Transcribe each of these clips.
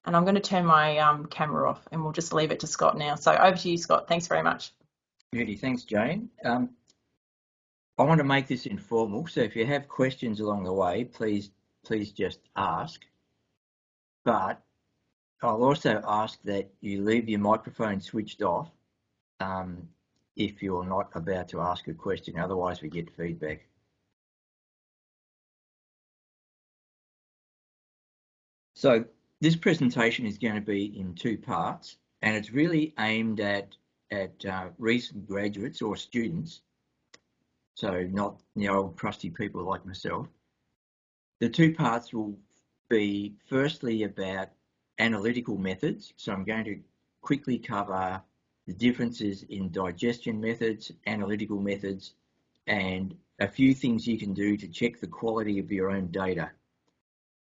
And I'm going to turn my camera off and we'll just leave it to Scott now. So over to you, Scott. Thanks very much. Judy, thanks, Jane. I want to make this informal, so if you have questions along the way, please just ask. But I'll also ask that you leave your microphone switched off if you're not about to ask a question, otherwise we get feedback. So this presentation is going to be in two parts, and it's really aimed at recent graduates or students, so not the old crusty people like myself. The two parts will be firstly about analytical methods. So I'm going to quickly cover the differences in digestion methods, analytical methods, and a few things you can do to check the quality of your own data.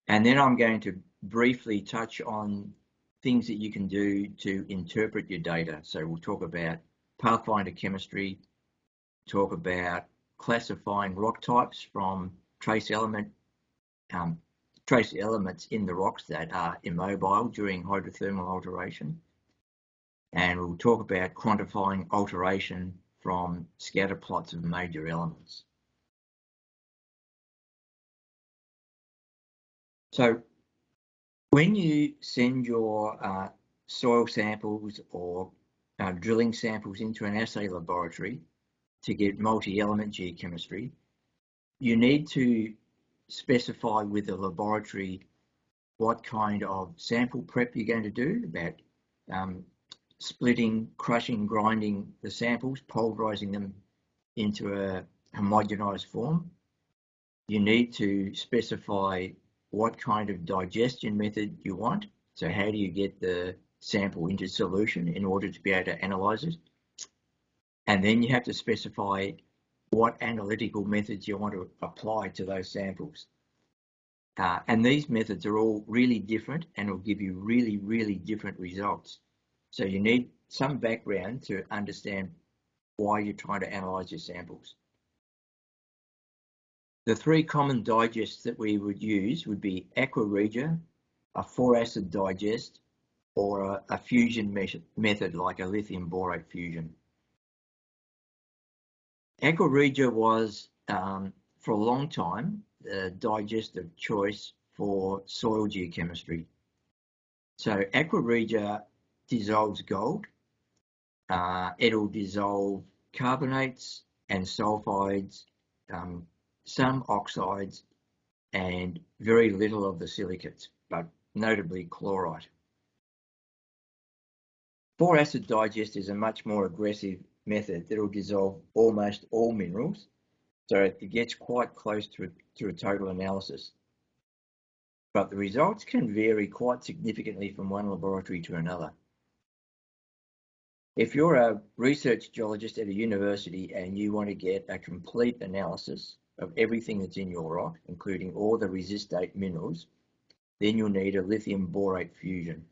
And then I'm going to briefly touch on things that you can do to interpret your data. So we'll talk about pathfinder chemistry, talk about classifying rock types from trace elements in the rocks that are immobile during hydrothermal alteration. And we'll talk about quantifying alteration from scatter plots of major elements. So when you send your soil samples or drilling samples into an assay laboratory to get multi-element geochemistry, you need to specify with the laboratory what kind of sample prep you're going to do, about splitting, crushing, grinding the samples, pulverizing them into a homogenized form. You need to specify what kind of digestion method you want. So how do you get the sample into solution in order to be able to analyze it? And then you have to specify what analytical methods you want to apply to those samples. And these methods are all really different and will give you really, really different results. So you need some background to understand why you're trying to analyze your samples. The three common digests that we would use would be aqua regia, a 4-acid digest, or a fusion method like a lithium borate fusion. Aqua regia was, for a long time, the digest of choice for soil geochemistry. So aqua regia dissolves gold. It'll dissolve carbonates and sulfides, some oxides, and very little of the silicates, but notably chlorite. 4-acid digest is a much more aggressive method that will dissolve almost all minerals, so it gets quite close to a total analysis. But the results can vary quite significantly from one laboratory to another. If you're a research geologist at a university and you want to get a complete analysis of everything that's in your rock, including all the resistate minerals, then you'll need a lithium borate fusion.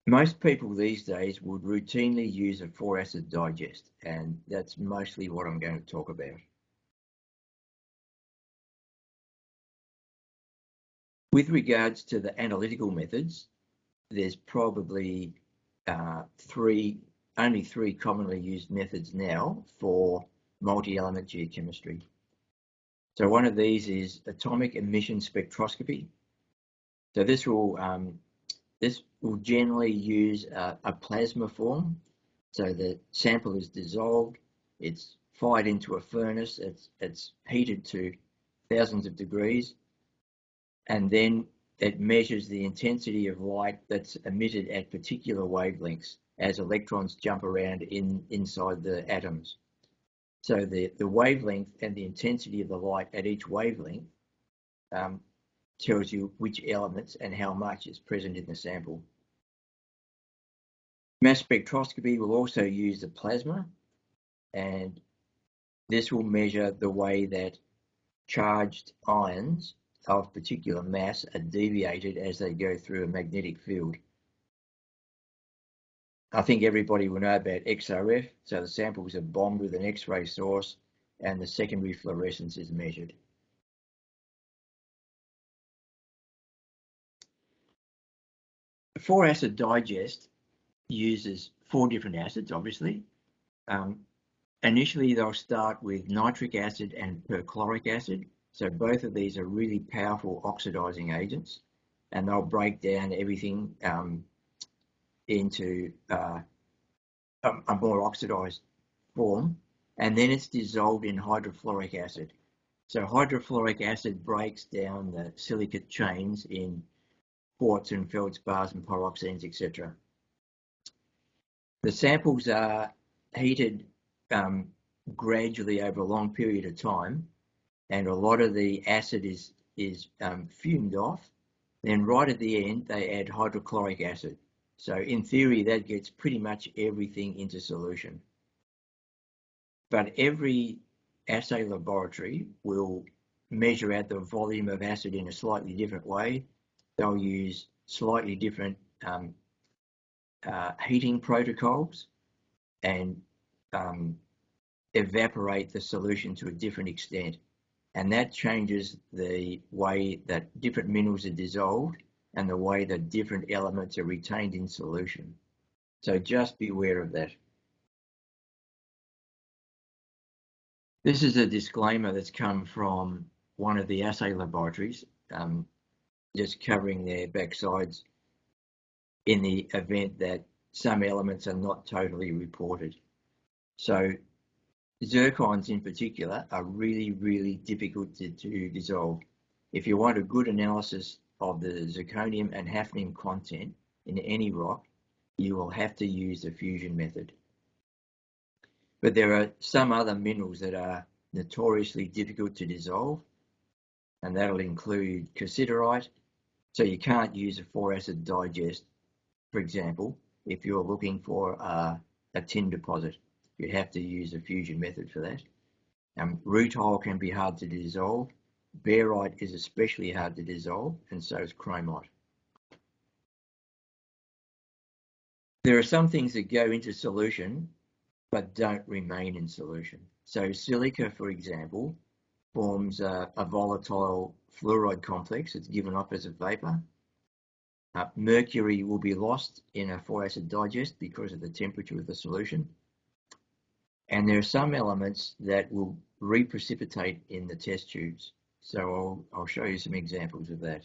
Most people these days would routinely use a 4-acid digest, and that's mostly what I'm going to talk about. With regards to the analytical methods, there's probably only three commonly used methods now for multi-element geochemistry. So one of these is atomic emission spectroscopy. So this will generally use a plasma form. So the sample is dissolved, it's fired into a furnace, it's heated to thousands of degrees, and then it measures the intensity of light that's emitted at particular wavelengths as electrons jump around inside the atoms. So the wavelength and the intensity of the light at each wavelength tells you which elements and how much is present in the sample. Mass spectroscopy will also use the plasma, and this will measure the way that charged ions of particular mass are deviated as they go through a magnetic field. I think everybody will know about XRF, so the samples are bombed with an X-ray source and the secondary fluorescence is measured. 4-acid digest uses 4 different acids, obviously. Initially, they'll start with nitric acid and perchloric acid. So both of these are really powerful oxidizing agents, and they'll break down everything into a more oxidized form, and then it's dissolved in hydrofluoric acid. So hydrofluoric acid breaks down the silicate chains in quartz and feldspars and pyroxenes, etc. The samples are heated gradually over a long period of time, and a lot of the acid is fumed off. Then right at the end, they add hydrochloric acid. So in theory, that gets pretty much everything into solution. But every assay laboratory will measure out the volume of acid in a slightly different way. They'll use slightly different heating protocols and evaporate the solution to a different extent. And that changes the way that different minerals are dissolved and the way that different elements are retained in solution. So just be aware of that. This is a disclaimer that's come from one of the assay laboratories, just covering their backsides in the event that some elements are not totally reported. So zircons in particular are really, really difficult to dissolve. If you want a good analysis of the zirconium and hafnium content in any rock, you will have to use the fusion method. But there are some other minerals that are notoriously difficult to dissolve, and that'll include cassiterite. So you can't use a 4-acid digest, for example, if you're looking for a tin deposit. You have to use a fusion method for that. Rutile can be hard to dissolve. Barite is especially hard to dissolve, and so is chromite. There are some things that go into solution but don't remain in solution. So silica, for example, forms a volatile fluoride complex. It's given off as a vapor. Mercury will be lost in a 4-acid digest because of the temperature of the solution. And there are some elements that will reprecipitate in the test tubes. So I'll show you some examples of that.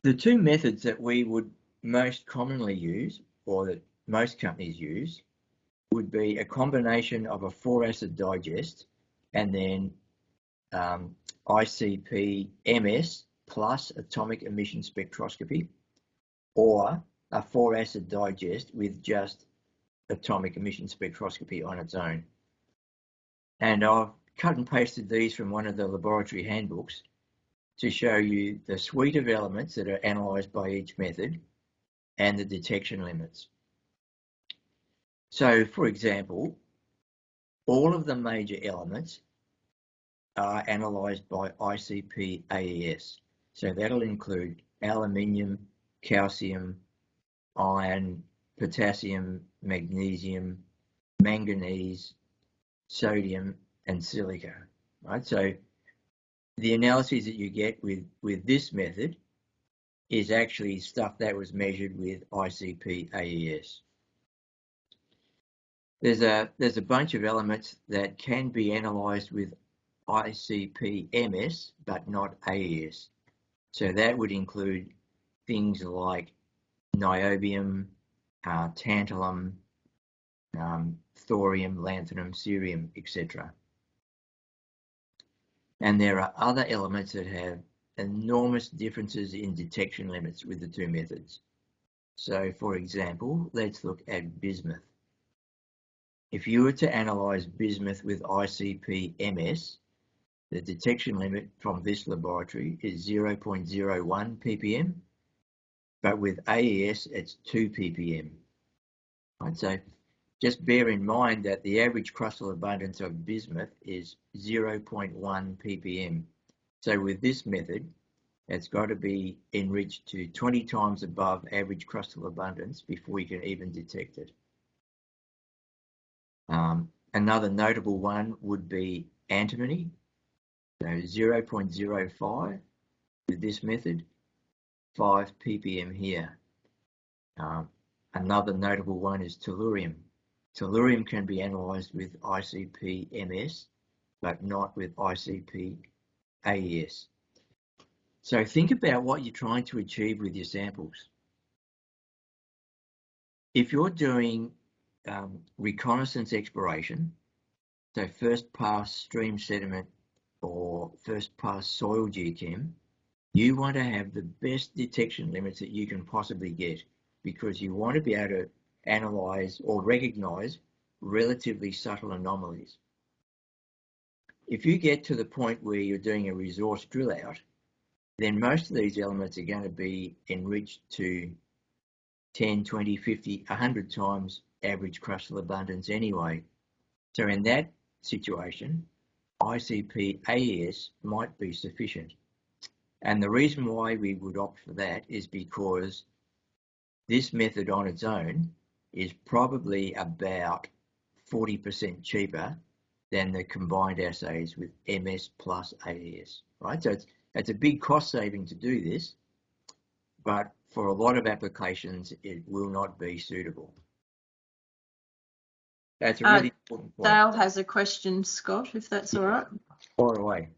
The two methods that we would most commonly use, or that most companies use, would be a combination of a 4-acid digest and then ICP-AES plus atomic emission spectroscopy, or a 4-acid digest with just atomic emission spectroscopy on its own. And I've cut and pasted these from one of the laboratory handbooks to show you the suite of elements that are analysed by each method and the detection limits. So, for example, all of the major elements are analysed by ICP-AES. So that'll include aluminium, calcium, iron, potassium, magnesium, manganese, sodium, and silica, right? So the analyses that you get with this method is actually stuff that was measured with ICP-AES. There's a bunch of elements that can be analysed with ICP-AES but not AES. So that would include things like niobium, tantalum, thorium, lanthanum, cerium, etc. And there are other elements that have enormous differences in detection limits with the two methods. So, for example, let's look at bismuth. If you were to analyse bismuth with ICP-AES, the detection limit from this laboratory is 0.01 ppm, but with AES it's 2 ppm. Right, so just bear in mind that the average crustal abundance of bismuth is 0.1 ppm. So with this method, it's got to be enriched to 20 times above average crustal abundance before you can even detect it. Another notable one would be antimony. So 0.05 with this method, 5 ppm here. Another notable one is tellurium. Tellurium can be analysed with ICP-AES, but not with ICP-AES. So think about what you're trying to achieve with your samples. If you're doing reconnaissance exploration, so first pass stream sediment or first pass soil geochem, you want to have the best detection limits that you can possibly get, because you want to be able to analyse or recognise relatively subtle anomalies. If you get to the point where you're doing a resource drill out, then most of these elements are going to be enriched to 10, 20, 50, 100 times average crustal abundance anyway. So in that situation, ICP-AES might be sufficient. And the reason why we would opt for that is because this method on its own is probably about 40% cheaper than the combined assays with MS plus AES, right? So it's a big cost saving to do this, but for a lot of applications, it will not be suitable. That's a really important point. Dale has a question, Scott, if that's all right. Fire away.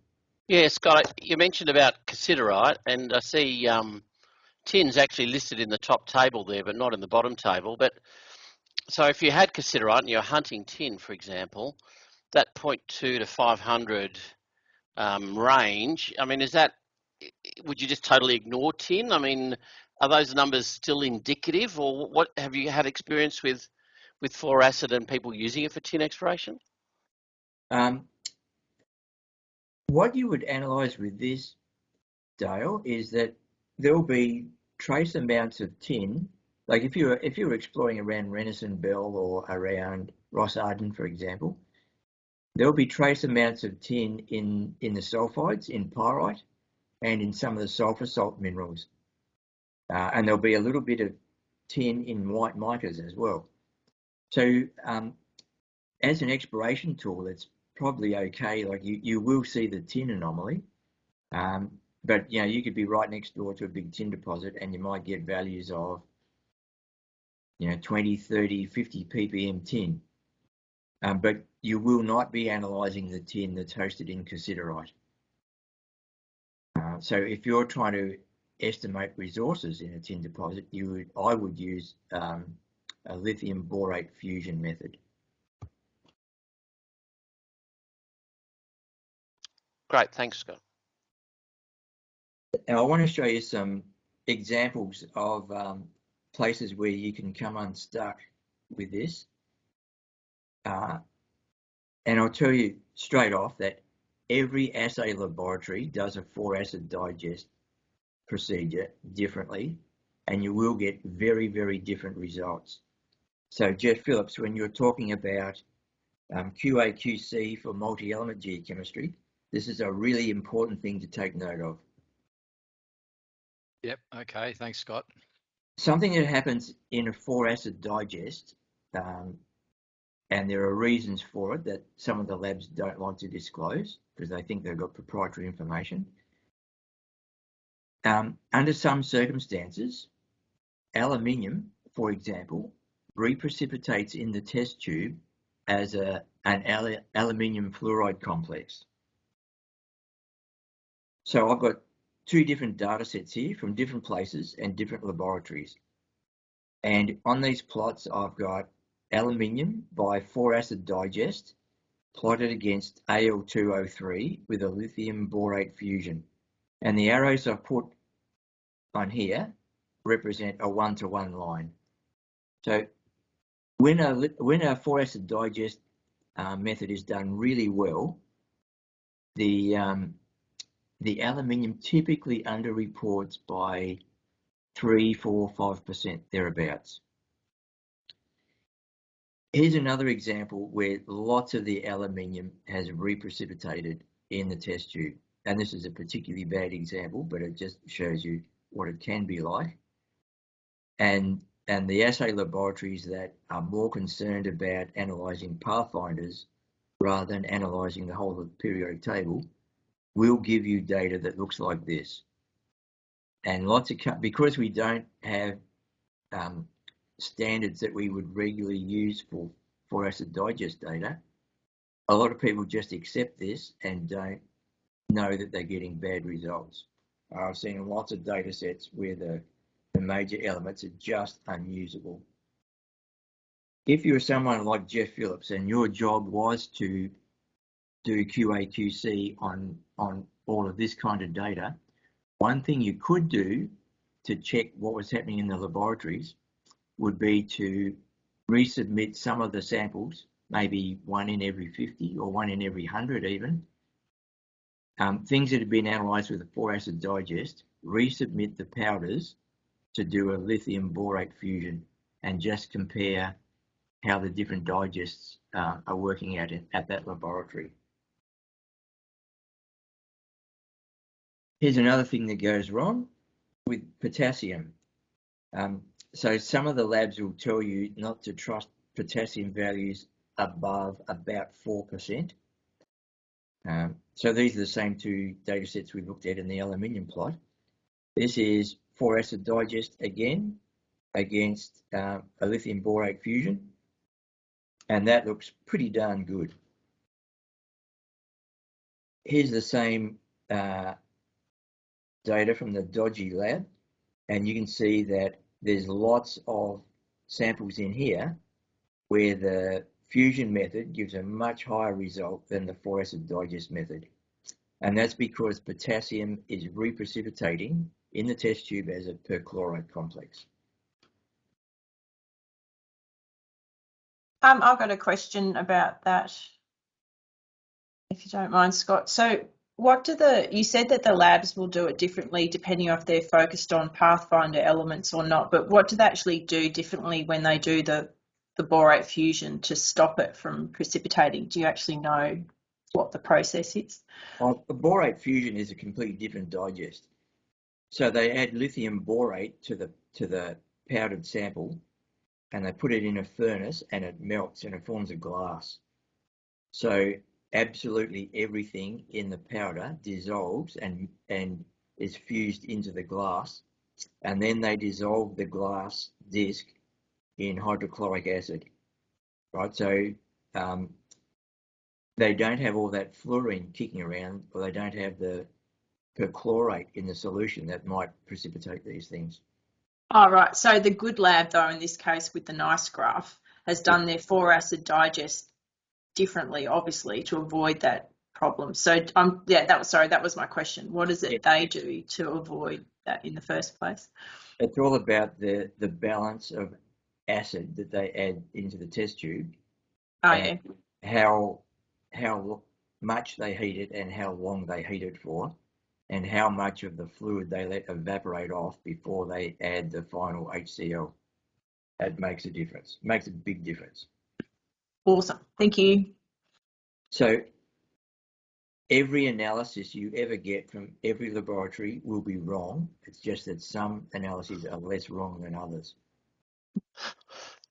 Yeah, Scott, you mentioned about cassiterite, and I see tin's actually listed in the top table there, but not in the bottom table. But so if you had cassiterite and you're hunting tin, for example, that 0.2 to 500 range, I mean, would you just totally ignore tin? I mean, are those numbers still indicative, or what have you had experience with fluoracid and people using it for tin exploration? What you would analyse with this, Dale, is that there will be trace amounts of tin. Like if you were exploring around Renison Bell or around Ross Arden, for example, there will be trace amounts of tin in the sulfides, in pyrite, and in some of the sulfur salt minerals. And there'll be a little bit of tin in white micas as well. So as an exploration tool, it's probably okay. Like you will see the tin anomaly, but you know, you could be right next door to a big tin deposit and you might get values of, you know, 20, 30, 50 ppm tin. But you will not be analysing the tin that's hosted in cassiterite. So if you're trying to estimate resources in a tin deposit, I would use a lithium borate fusion method. Great, thanks, Scott. Now I want to show you some examples of places where you can come unstuck with this. And I'll tell you straight off that every assay laboratory does a 4-acid digest procedure differently, and you will get very, very different results. So Jeff Phillips, when you're talking about QA/QC for multi-element geochemistry, this is a really important thing to take note of. Yep, okay, thanks, Scott. Something that happens in a 4-acid digest, and there are reasons for it that some of the labs don't like to disclose because they think they've got proprietary information. Under some circumstances, aluminium, for example, reprecipitates in the test tube as an aluminium fluoride complex. So I've got two different data sets here from different places and different laboratories. And on these plots, I've got aluminium by 4-acid digest plotted against Al2O3 with a lithium borate fusion. And the arrows I've put on here represent a 1-to-1 line. So when a 4-acid digest method is done really well, the aluminium typically underreports by 3, 4, 5% thereabouts. Here's another example where lots of the aluminium has reprecipitated in the test tube. And this is a particularly bad example, but it just shows you what it can be like. And the assay laboratories that are more concerned about analysing pathfinders rather than analysing the whole of the periodic table will give you data that looks like this. And because we don't have standards that we would regularly use for acid digest data, a lot of people just accept this and don't know that they're getting bad results. I've seen lots of data sets where the major elements are just unusable. If you're someone like Jeff Phillips and your job was to do QA/QC on all of this kind of data, one thing you could do to check what was happening in the laboratories would be to resubmit some of the samples, maybe 1 in every 50 or 1 in every 100 even, things that have been analysed with a 4-acid digest, resubmit the powders to do a lithium borate fusion and just compare how the different digests are working at that laboratory. Here's another thing that goes wrong with potassium. So some of the labs will tell you not to trust potassium values above about 4%. So these are the same two data sets we looked at in the aluminium plot. This is 4-acid digest again against a lithium borate fusion, and that looks pretty darn good. Here's the same data from the dodgy lab, and you can see that there's lots of samples in here where the fusion method gives a much higher result than the 4-acid digest method. And that's because potassium is reprecipitating in the test tube as a perchloride complex. I've got a question about that, if you don't mind, Scott. So you said that the labs will do it differently depending on if they're focused on Pathfinder elements or not, but what do they actually do differently when they do the borate fusion to stop it from precipitating? Do you actually know what the process is? Well, the borate fusion is a completely different digest. So they add lithium borate to the powdered sample, and they put it in a furnace, and it melts and it forms a glass. So absolutely everything in the powder dissolves and is fused into the glass, and then they dissolve the glass disc in hydrochloric acid, right? So they don't have all that fluorine kicking around, or they don't have the perchlorate in the solution that might precipitate these things. Oh, right. So the good lab, though, in this case with the nice graph, has done their 4-acid digest differently, obviously, to avoid that problem. So that was my question. What is it they do to avoid that in the first place? It's all about the balance of acid that they add into the test tube. Oh, yeah. How much they heat it and how long they heat it for, and how much of the fluid they let evaporate off before they add the final HCl. That makes a difference. Makes a big difference. Awesome. Thank you. So every analysis you ever get from every laboratory will be wrong. It's just that some analyses are less wrong than others.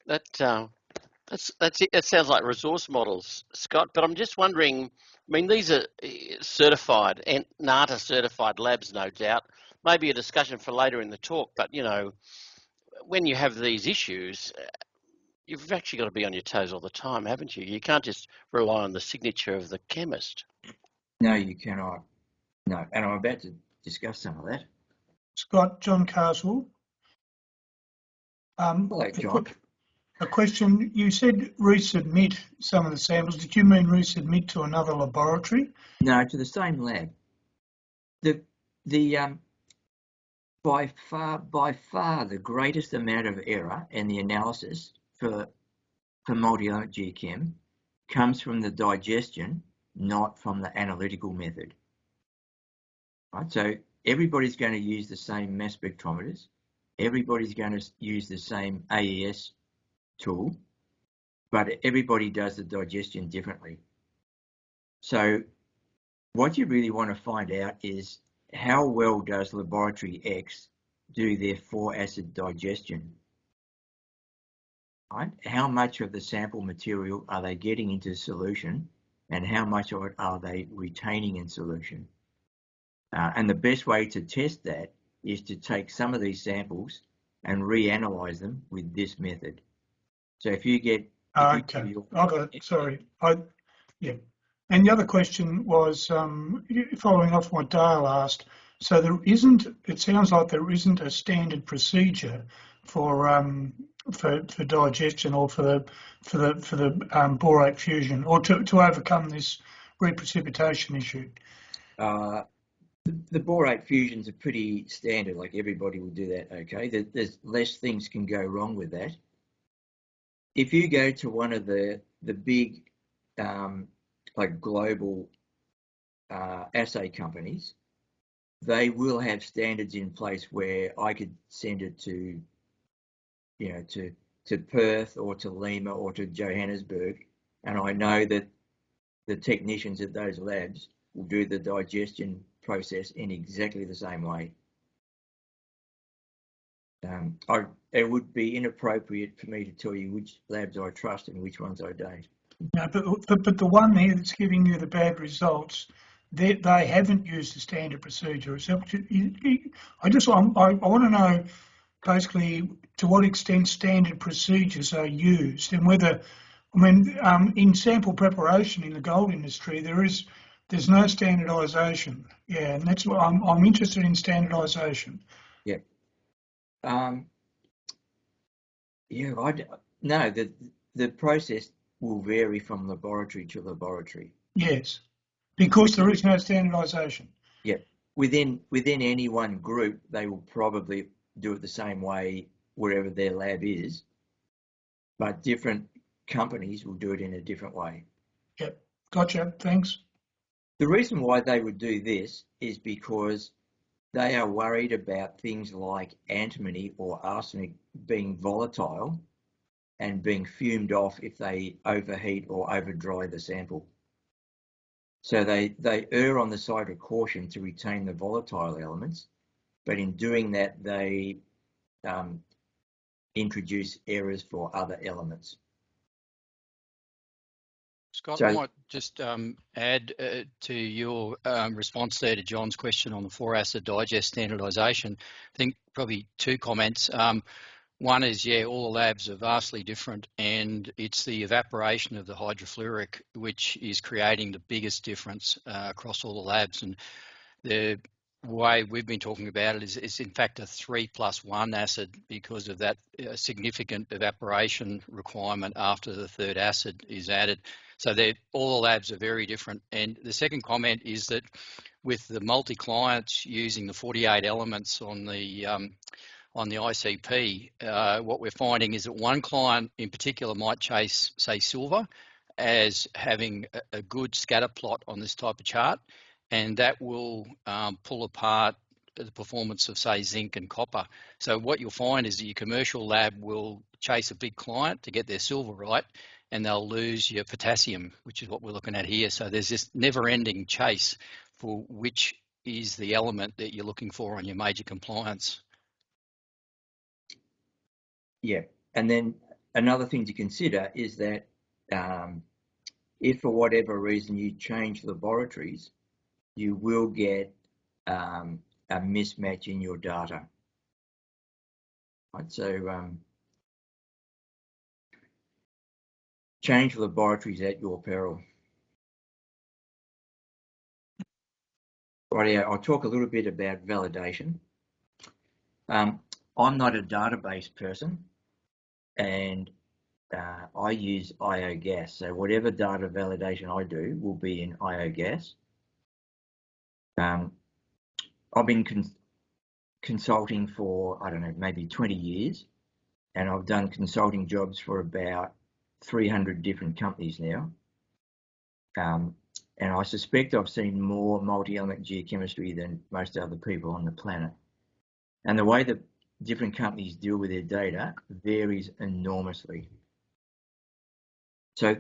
That's it. It sounds like resource models, Scott. But I'm just wondering. I mean, these are certified and NATA certified labs, no doubt. Maybe a discussion for later in the talk. But you know, when you have these issues, you've actually got to be on your toes all the time, haven't you? You can't just rely on the signature of the chemist. No, you cannot. No, and I'm about to discuss some of that. Scott, John Castle. Hello, John. A question, you said resubmit some of the samples. Did you mean resubmit to another laboratory? No, to the same lab. By far the greatest amount of error in the analysis for multi-element geochem comes from the digestion, not from the analytical method. Right? So everybody's going to use the same mass spectrometers. Everybody's going to use the same AES tool, but everybody does the digestion differently. So what you really want to find out is how well does laboratory X do their 4-acid digestion? Right? How much of the sample material are they getting into solution, and how much of it are they retaining in solution? And the best way to test that is to take some of these samples and reanalyze them with this method. So if you get... Okay, I got it, sorry. Yeah. And the other question was, following off what Dale asked, so there isn't, it sounds like there isn't a standard procedure for digestion or for the borate fusion, or to overcome this reprecipitation issue. The borate fusions are pretty standard, like everybody will do that, okay? There's less things can go wrong with that. If you go to one of the big like global assay companies, they will have standards in place where I could send it to, you know, to Perth or to Lima or to Johannesburg, and I know that the technicians at those labs will do the digestion process in exactly the same way. It would be inappropriate for me to tell you which labs I trust and which ones I don't. No, but the one there that's giving you the bad results, they haven't used a standard procedure. So I want to know basically to what extent standard procedures are used, and whether, I mean, in sample preparation in the gold industry, there's no standardisation. Yeah, and that's what I'm interested in, standardisation. Yeah. No, the process will vary from laboratory to laboratory. Yes, because there is no standardisation. Yeah, within any one group, they will probably do it the same way wherever their lab is, but different companies will do it in a different way. Yep, gotcha, thanks. The reason why they would do this is because they are worried about things like antimony or arsenic being volatile and being fumed off if they overheat or overdry the sample. So they err on the side of caution to retain the volatile elements, but in doing that, they introduce errors for other elements. Scott, I might just add to your response there to John's question on the 4-acid digest standardisation. I think probably two comments. One is, yeah, all the labs are vastly different, and it's the evaporation of the hydrofluoric which is creating the biggest difference across all the labs. And the way we've been talking about it is in fact a 3+1 acid because of that significant evaporation requirement after the third acid is added. So all the labs are very different. And the second comment is that with the multi-clients using the 48 elements on the ICP, what we're finding is that one client in particular might chase, say, silver as having a good scatter plot on this type of chart, and that will pull apart the performance of, say, zinc and copper. So what you'll find is that your commercial lab will chase a big client to get their silver right, and they'll lose your potassium, which is what we're looking at here. So there's this never-ending chase for which is the element that you're looking for on your major compliance. Yeah, and then another thing to consider is that if for whatever reason you change laboratories, you will get a mismatch in your data. Right, so change laboratories at your peril. Right, I'll talk a little bit about validation. I'm not a database person, and I use IOGAS. So whatever data validation I do will be in IOGAS. I've been consulting for, I don't know, maybe 20 years, and I've done consulting jobs for about 300 different companies now. And I suspect I've seen more multi-element geochemistry than most other people on the planet. And the way that different companies deal with their data varies enormously. So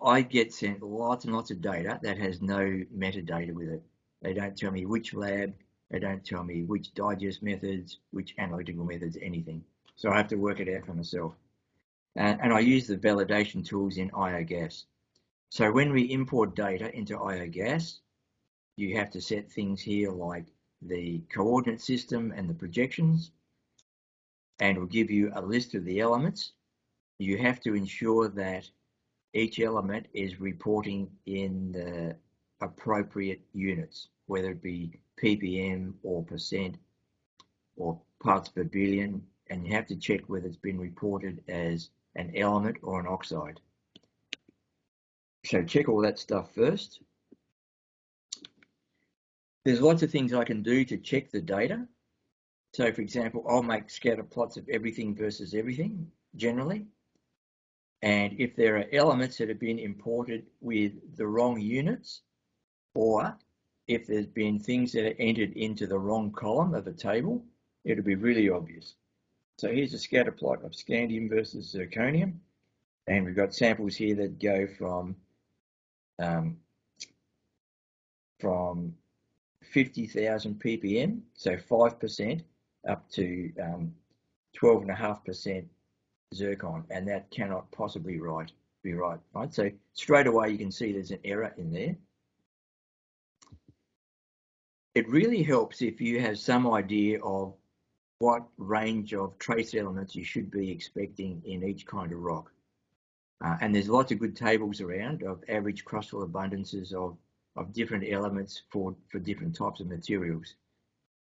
I get sent lots and lots of data that has no metadata with it. They don't tell me which lab, they don't tell me which digest methods, which analytical methods, anything. So I have to work it out for myself. And I use the validation tools in IOGAS. So when we import data into IOGAS, you have to set things here like the coordinate system and the projections, and will give you a list of the elements. You have to ensure that each element is reporting in the appropriate units, whether it be ppm or percent or parts per billion, and you have to check whether it's been reported as an element or an oxide. So check all that stuff first. There's lots of things I can do to check the data. So for example, I'll make scatter plots of everything versus everything generally. And if there are elements that have been imported with the wrong units, or if there's been things that are entered into the wrong column of a table, it'll be really obvious. So here's a scatter plot of scandium versus zirconium. And we've got samples here that go from 50,000 ppm, so 5%, up to 12.5% zircon, and that cannot possibly be right. So straight away you can see there's an error in there. It really helps if you have some idea of what range of trace elements you should be expecting in each kind of rock. And there's lots of good tables around of average crustal abundances of different elements for different types of materials.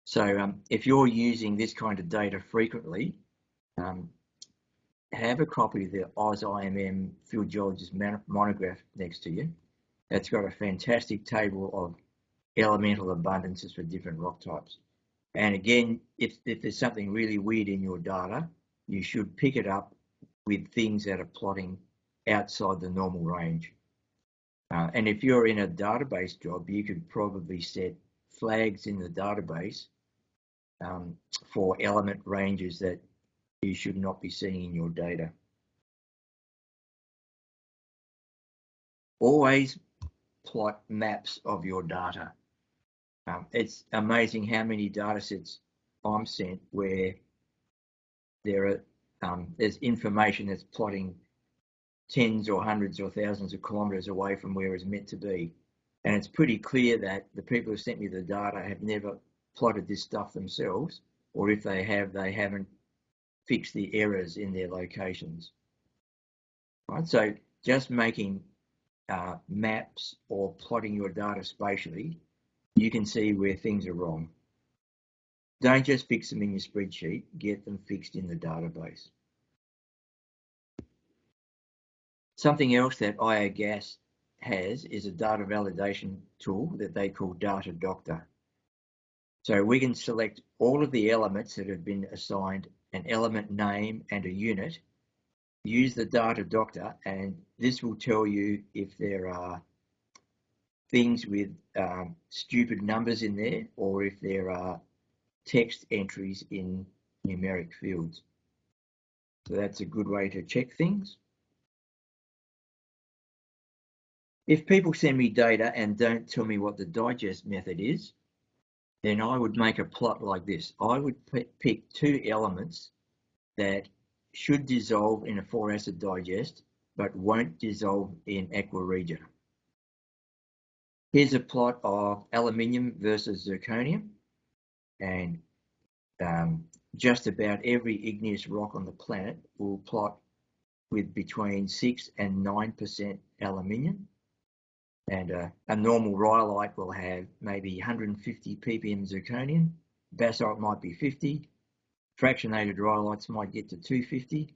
So if you're using this kind of data frequently, have a copy of the Oz IMM Field Geologist monograph next to you. That's got a fantastic table of elemental abundances for different rock types. And again, if there's something really weird in your data, you should pick it up with things that are plotting outside the normal range. And if you're in a database job, you could probably set flags in the database for element ranges that you should not be seeing in your data. Always plot maps of your data. It's amazing how many data sets I'm sent where there's information that's plotting tens or hundreds or thousands of kilometres away from where it's meant to be. And it's pretty clear that the people who sent me the data have never plotted this stuff themselves, or if they have, they haven't fixed the errors in their locations. Right, so just making maps or plotting your data spatially, you can see where things are wrong. Don't just fix them in your spreadsheet, get them fixed in the database. Something else that IAGAS has is a data validation tool that they call Data Doctor. So we can select all of the elements that have been assigned an element name and a unit, use the Data Doctor, and this will tell you if there are things with stupid numbers in there, or if there are text entries in numeric fields. So that's a good way to check things. If people send me data and don't tell me what the digest method is, then I would make a plot like this. I would pick two elements that should dissolve in a 4-acid digest, but won't dissolve in aqua regia. Here's a plot of aluminium versus zirconium, and just about every igneous rock on the planet will plot with between 6 and 9% aluminium. And a normal rhyolite will have maybe 150 ppm zirconium. Basalt might be 50. Fractionated rhyolites might get to 250.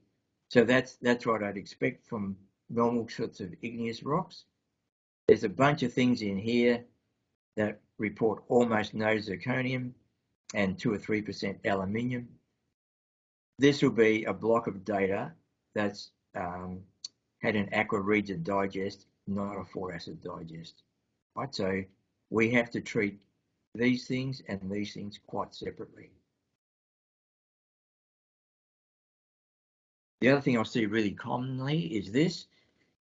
So that's what I'd expect from normal sorts of igneous rocks. There's a bunch of things in here that report almost no zirconium and 2 or 3% aluminium. This will be a block of data that's had an aqua regia digest, not a 4-acid digest. Right, so we have to treat these things and these things quite separately. The other thing I see really commonly is this.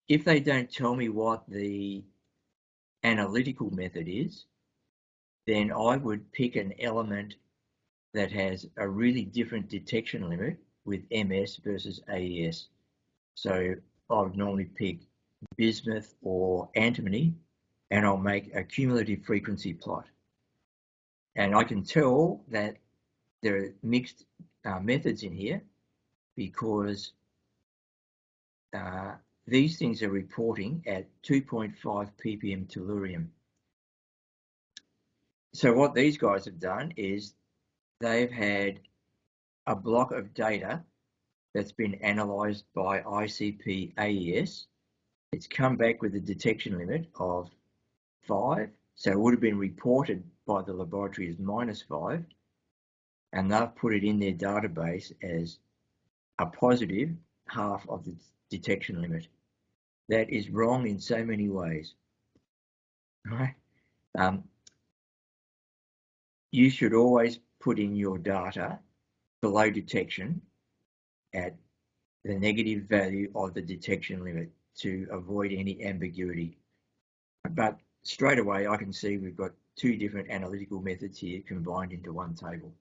If they don't tell me what the analytical method is, then I would pick an element that has a really different detection limit with MS versus AES. So I would normally pick bismuth or antimony, and I'll make a cumulative frequency plot. And I can tell that there are mixed methods in here because these things are reporting at 2.5 ppm tellurium. So what these guys have done is they've had a block of data that's been analysed by ICP-AES. It's come back with a detection limit of 5, so it would have been reported by the laboratory as -5, and they've put it in their database as a positive half of the detection limit. That is wrong in so many ways, right? You should always put in your data below detection at the negative value of the detection limit to avoid any ambiguity. But straight away, I can see we've got 2 different analytical methods here combined into one table.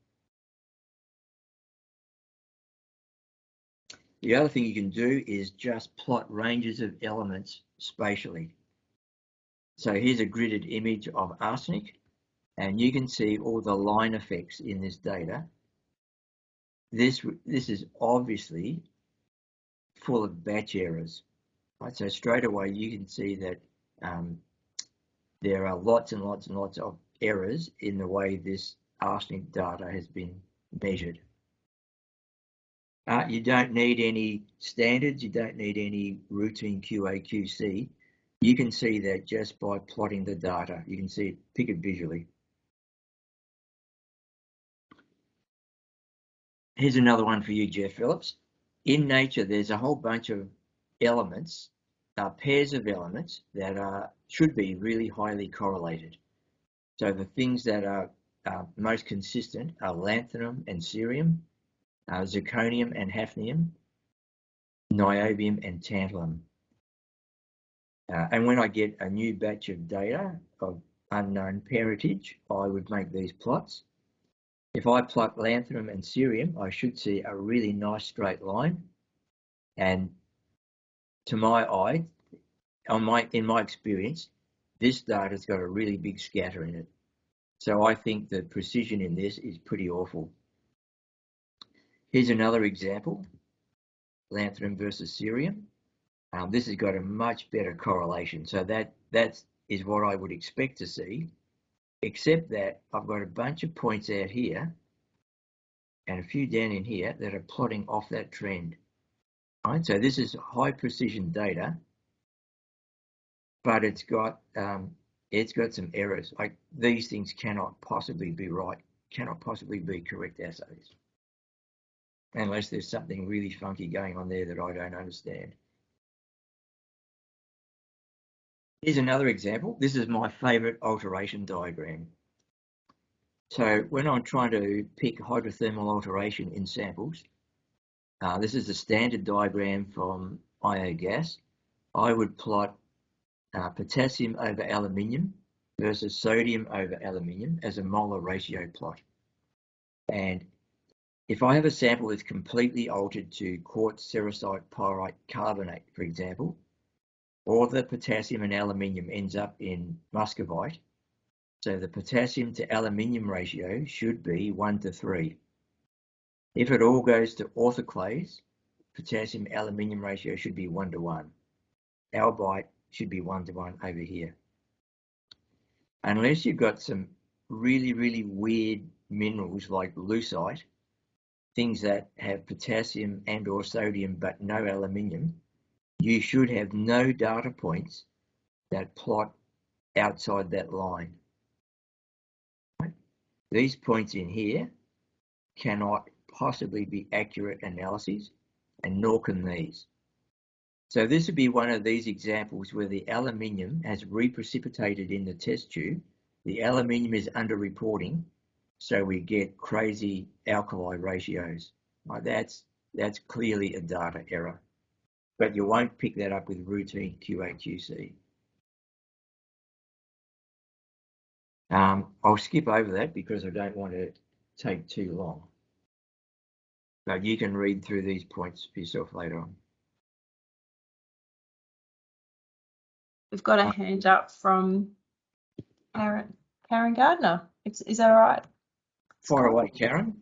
The other thing you can do is just plot ranges of elements spatially. So here's a gridded image of arsenic, and you can see all the line effects in this data. This is obviously full of batch errors, right? So straight away you can see that there are lots and lots and lots of errors in the way this arsenic data has been measured. You don't need any standards, you don't need any routine QA/QC. You can see that just by plotting the data. You can see it, pick it visually. Here's another one for you, Jeff Phillips. In nature, there's a whole bunch of elements, pairs of elements that should be really highly correlated. So the things that are most consistent are lanthanum and cerium, zirconium and hafnium, niobium and tantalum. And when I get a new batch of data of unknown parentage, I would make these plots. If I plot lanthanum and cerium, I should see a really nice straight line. And to my eye, in my experience, this data's got a really big scatter in it. So I think the precision in this is pretty awful. Here's another example, lanthanum versus cerium. This has got a much better correlation. So that is what I would expect to see, except that I've got a bunch of points out here and a few down in here that are plotting off that trend. Right, so this is high precision data, but it's got some errors. Like these things cannot possibly be right, cannot possibly be correct assays, unless there's something really funky going on there that I don't understand. Here's another example. This is my favorite alteration diagram. So when I'm trying to pick hydrothermal alteration in samples, this is a standard diagram from IO gas. I would plot potassium over aluminium versus sodium over aluminium as a molar ratio plot. And if I have a sample that's completely altered to quartz cerussite pyrite carbonate, for example, or the potassium and aluminium ends up in muscovite, so the potassium to aluminium ratio should be 1:3. If it all goes to orthoclase, potassium aluminium ratio should be 1:1. Albite should be 1:1 over here. Unless you've got some really, really weird minerals like leucite, things that have potassium and or sodium but no aluminium, you should have no data points that plot outside that line. These points in here cannot possibly be accurate analyses, and nor can these. So this would be one of these examples where the aluminium has reprecipitated in the test tube. The aluminium is underreporting, so we get crazy alkali ratios. That's clearly a data error, but you won't pick that up with routine QA/QC. I'll skip over that because I don't want to take too long. But you can read through these points for yourself later on. We've got a hand up from Karen Gardner. Is that all right? Fire away, Karen.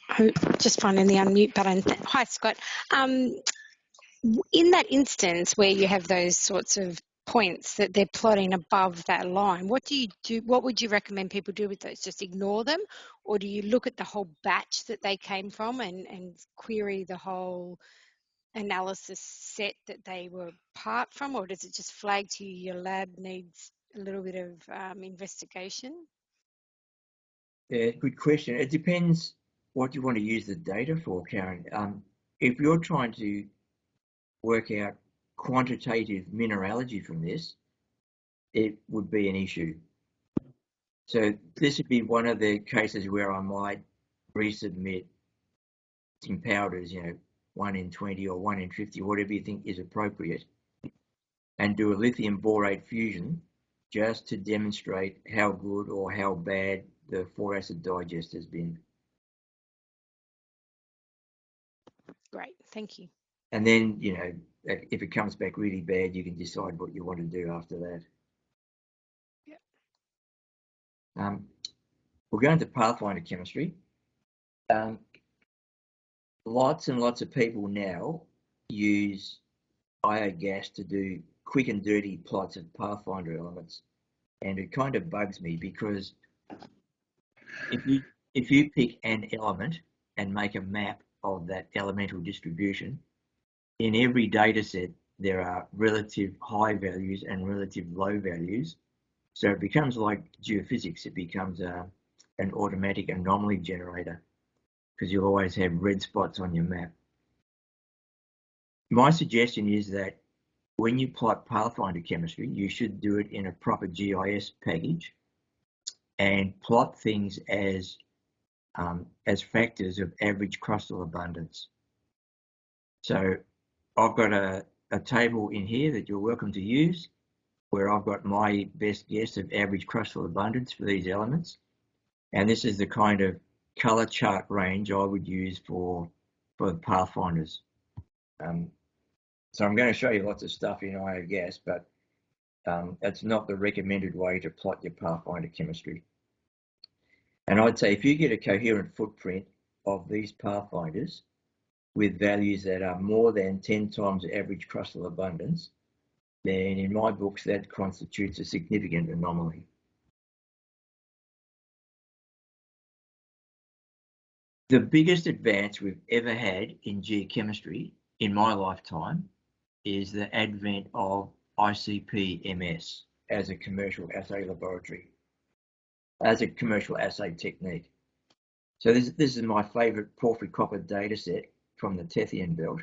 I'm just finding the unmute button. Hi, Scott. In that instance where you have those sorts of points that they're plotting above that line, what do you do? What would you recommend people do with those? Just ignore them, or do you look at the whole batch that they came from and query the whole analysis set that they were part from, or does it just flag to you your lab needs a little bit of investigation? Yeah, good question. It depends what you want to use the data for, Karen. If you're trying to work out quantitative mineralogy from this, it would be an issue. So this would be one of the cases where I might resubmit some powders, 1 in 20 or 1 in 50, whatever you think is appropriate, and do a lithium borate fusion just to demonstrate how good or how bad the 4-acid digest has been. Great, thank you. And then, if it comes back really bad, you can decide what you want to do after that. Yeah. We'll go into Pathfinder chemistry. Lots and lots of people now use gas to do quick and dirty plots of Pathfinder elements. And it kind of bugs me because if you pick an element and make a map of that elemental distribution, in every data set there are relative high values and relative low values. So it becomes like geophysics. It becomes an automatic anomaly generator because you'll always have red spots on your map. My suggestion is that when you plot Pathfinder chemistry, you should do it in a proper GIS package and plot things as factors of average crustal abundance. So I've got a table in here that you're welcome to use where I've got my best guess of average crustal abundance for these elements. And this is the kind of color chart range I would use for the Pathfinders. So I'm going to show you lots of stuff in gas, but that's not the recommended way to plot your Pathfinder chemistry. And I'd say if you get a coherent footprint of these Pathfinders with values that are more than 10 times average crustal abundance, then in my books that constitutes a significant anomaly. The biggest advance we've ever had in geochemistry in my lifetime is the advent of ICP-AES as a commercial assay laboratory, as a commercial assay technique. So this is my favourite porphyry copper data set from the Tethyan belt.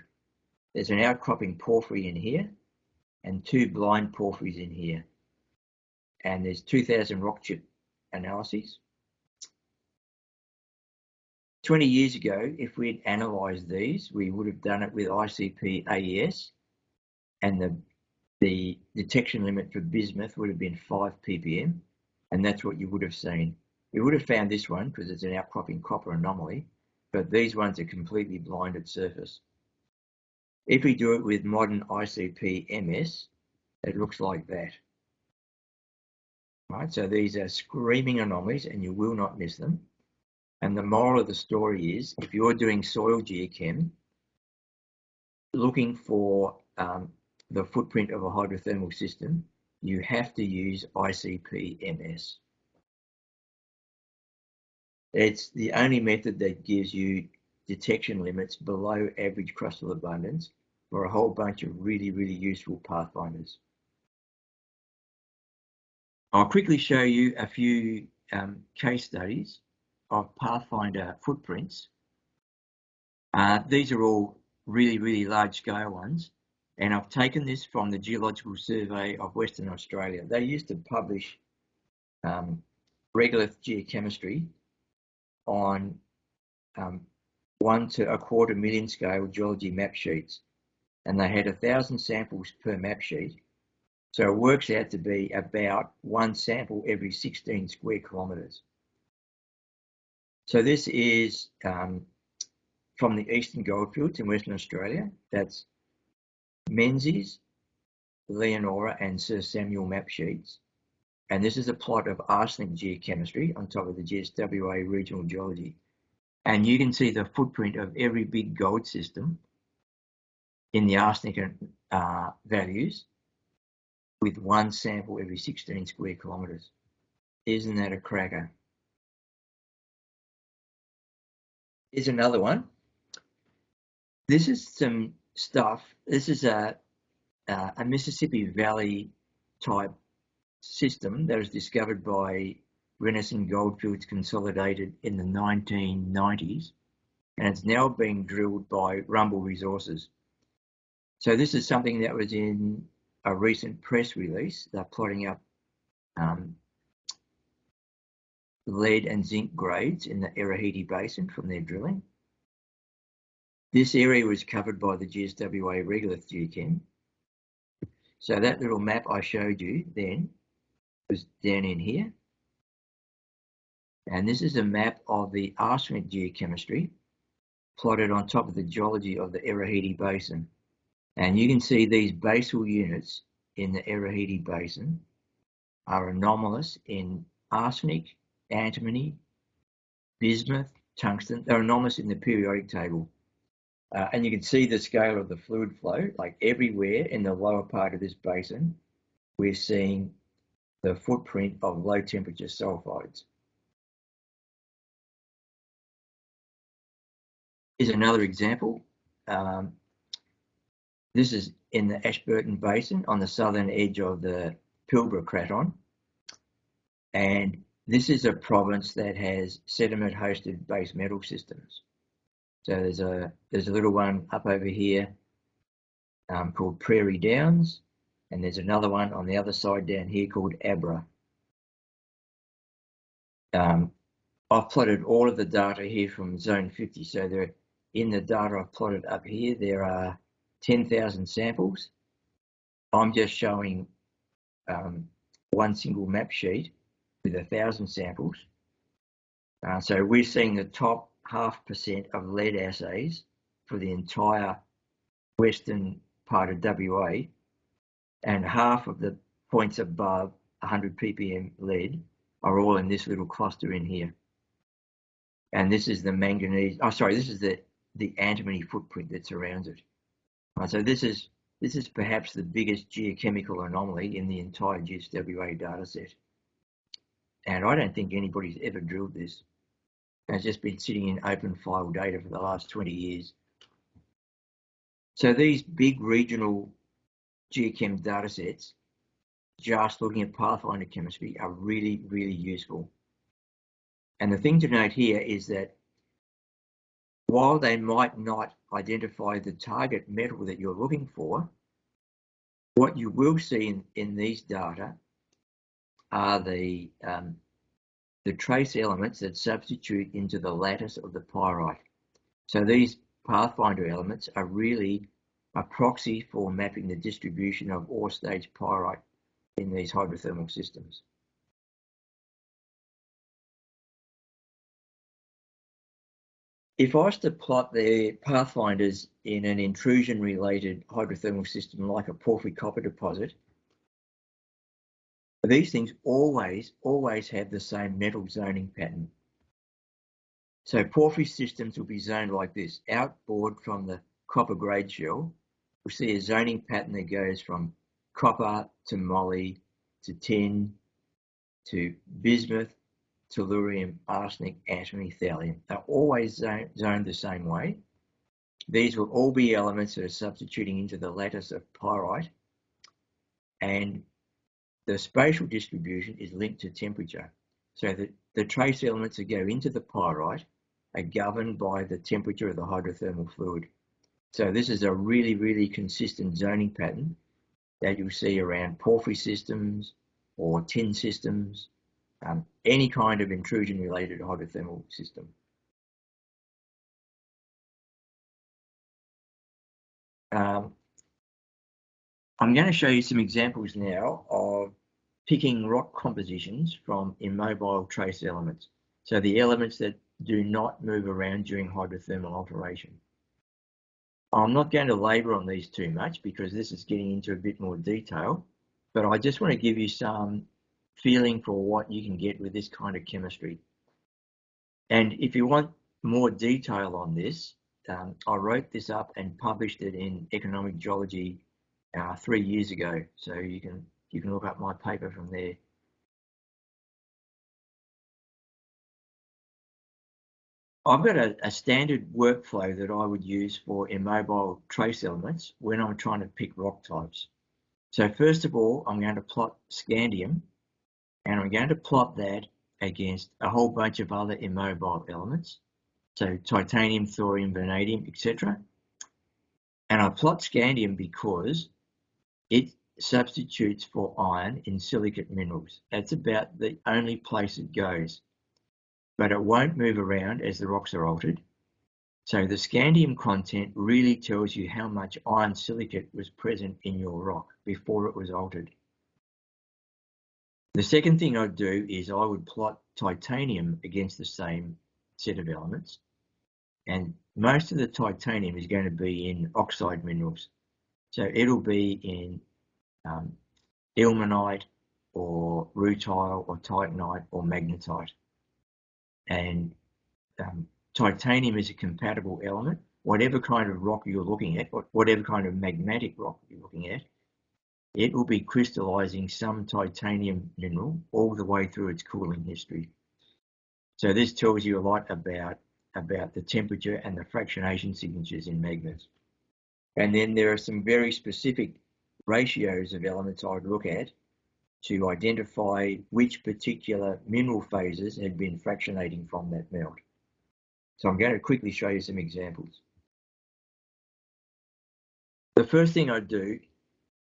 There's an outcropping porphyry in here and 2 blind porphyries in here. And there's 2,000 rock chip analyses. 20 years ago, if we'd analysed these, we would have done it with ICP-AES, and the detection limit for bismuth would have been 5 ppm, and that's what you would have seen. You would have found this one because it's an outcropping copper anomaly, but these ones are completely blinded surface. If we do it with modern ICP-MS, it looks like that. Right, so these are screaming anomalies and you will not miss them. And the moral of the story is, if you're doing soil geochem, looking for the footprint of a hydrothermal system, you have to use ICP-MS. It's the only method that gives you detection limits below average crustal abundance for a whole bunch of really, really useful pathfinders. I'll quickly show you a few case studies of pathfinder footprints. These are all really, really large scale ones. And I've taken this from the Geological Survey of Western Australia. They used to publish regolith geochemistry on 1 to 250,000 scale geology map sheets. And they had 1,000 samples per map sheet. So it works out to be about 1 sample every 16 square kilometres. So this is from the Eastern Goldfields in Western Australia. That's Menzies, Leonora and Sir Samuel map sheets. And this is a plot of arsenic geochemistry on top of the GSWA regional geology. And you can see the footprint of every big gold system in the arsenic values with one sample every 16 square kilometres. Isn't that a cracker? Here's another one. This is some stuff. This is a Mississippi Valley type system that was discovered by Renison Goldfields Consolidated in the 1990s, and it's now being drilled by Rumble Resources. So this is something that was in a recent press release. They're plotting up lead and zinc grades in the Errahiti Basin from their drilling. This area was covered by the GSWA regolith geochem. So that little map I showed you then was down in here. And this is a map of the arsenic geochemistry plotted on top of the geology of the Errahiti Basin. And you can see these basal units in the Errahiti Basin are anomalous in arsenic, antimony, bismuth, tungsten. They're anomalous in the periodic table. And you can see the scale of the fluid flow, like everywhere in the lower part of this basin, we're seeing the footprint of low temperature sulfides. Here's another example. This is in the Ashburton Basin on the southern edge of the Pilbara Craton. And this is a province that has sediment-hosted base metal systems. So there's a little one up over here called Prairie Downs, and there's another one on the other side down here called Abra. I've plotted all of the data here from zone 50. So in the data I've plotted up here, there are 10,000 samples. I'm just showing one single map sheet with 1,000 samples. So we're seeing the top 0.5% of lead assays for the entire western part of WA, and half of the points above 100 ppm lead are all in this little cluster in here. And this is the manganese, this is the antimony footprint that surrounds it. So this is perhaps the biggest geochemical anomaly in the entire GSWA data set. And I don't think anybody's ever drilled this. It's just been sitting in open file data for the last 20 years. So these big regional geochem data sets, just looking at pathfinder chemistry, are really, really useful. And the thing to note here is that while they might not identify the target metal that you're looking for, what you will see in these data are the trace elements that substitute into the lattice of the pyrite. So these pathfinder elements are really a proxy for mapping the distribution of ore stage pyrite in these hydrothermal systems. If I was to plot the pathfinders in an intrusion-related hydrothermal system like a porphyry copper deposit, these things always have the same metal zoning pattern. So porphyry systems will be zoned like this. Outboard from the copper grade shell, we'll see a zoning pattern that goes from copper to moly to tin to bismuth, tellurium, arsenic, antimony, thallium. They're always zoned the same way. These will all be elements that are substituting into the lattice of pyrite, and the spatial distribution is linked to temperature. So the trace elements that go into the pyrite are governed by the temperature of the hydrothermal fluid. So this is a really, really consistent zoning pattern that you'll see around porphyry systems or tin systems, any kind of intrusion-related hydrothermal system. I'm going to show you some examples now of picking rock compositions from immobile trace elements. So the elements that do not move around during hydrothermal alteration. I'm not going to labour on these too much because this is getting into a bit more detail, but I just want to give you some feeling for what you can get with this kind of chemistry. And if you want more detail on this, I wrote this up and published it in Economic Geology 3 years ago. So you can look up my paper from there. I've got a standard workflow that I would use for immobile trace elements when I'm trying to pick rock types. So first of all, I'm going to plot scandium, and I'm going to plot that against a whole bunch of other immobile elements. So titanium, thorium, vanadium, etc. And I plot scandium because it substitutes for iron in silicate minerals. That's about the only place it goes. But it won't move around as the rocks are altered. So the scandium content really tells you how much iron silicate was present in your rock before it was altered. The second thing I'd do is I would plot titanium against the same set of elements. And most of the titanium is going to be in oxide minerals. So it'll be in ilmenite or rutile or titanite or magnetite. And titanium is a compatible element. Whatever kind of rock you're looking at, whatever kind of magmatic rock you're looking at, it will be crystallizing some titanium mineral all the way through its cooling history. So this tells you a lot about the temperature and the fractionation signatures in magmas. And then there are some very specific ratios of elements I'd look at to identify which particular mineral phases had been fractionating from that melt. So I'm going to quickly show you some examples. The first thing I'd do,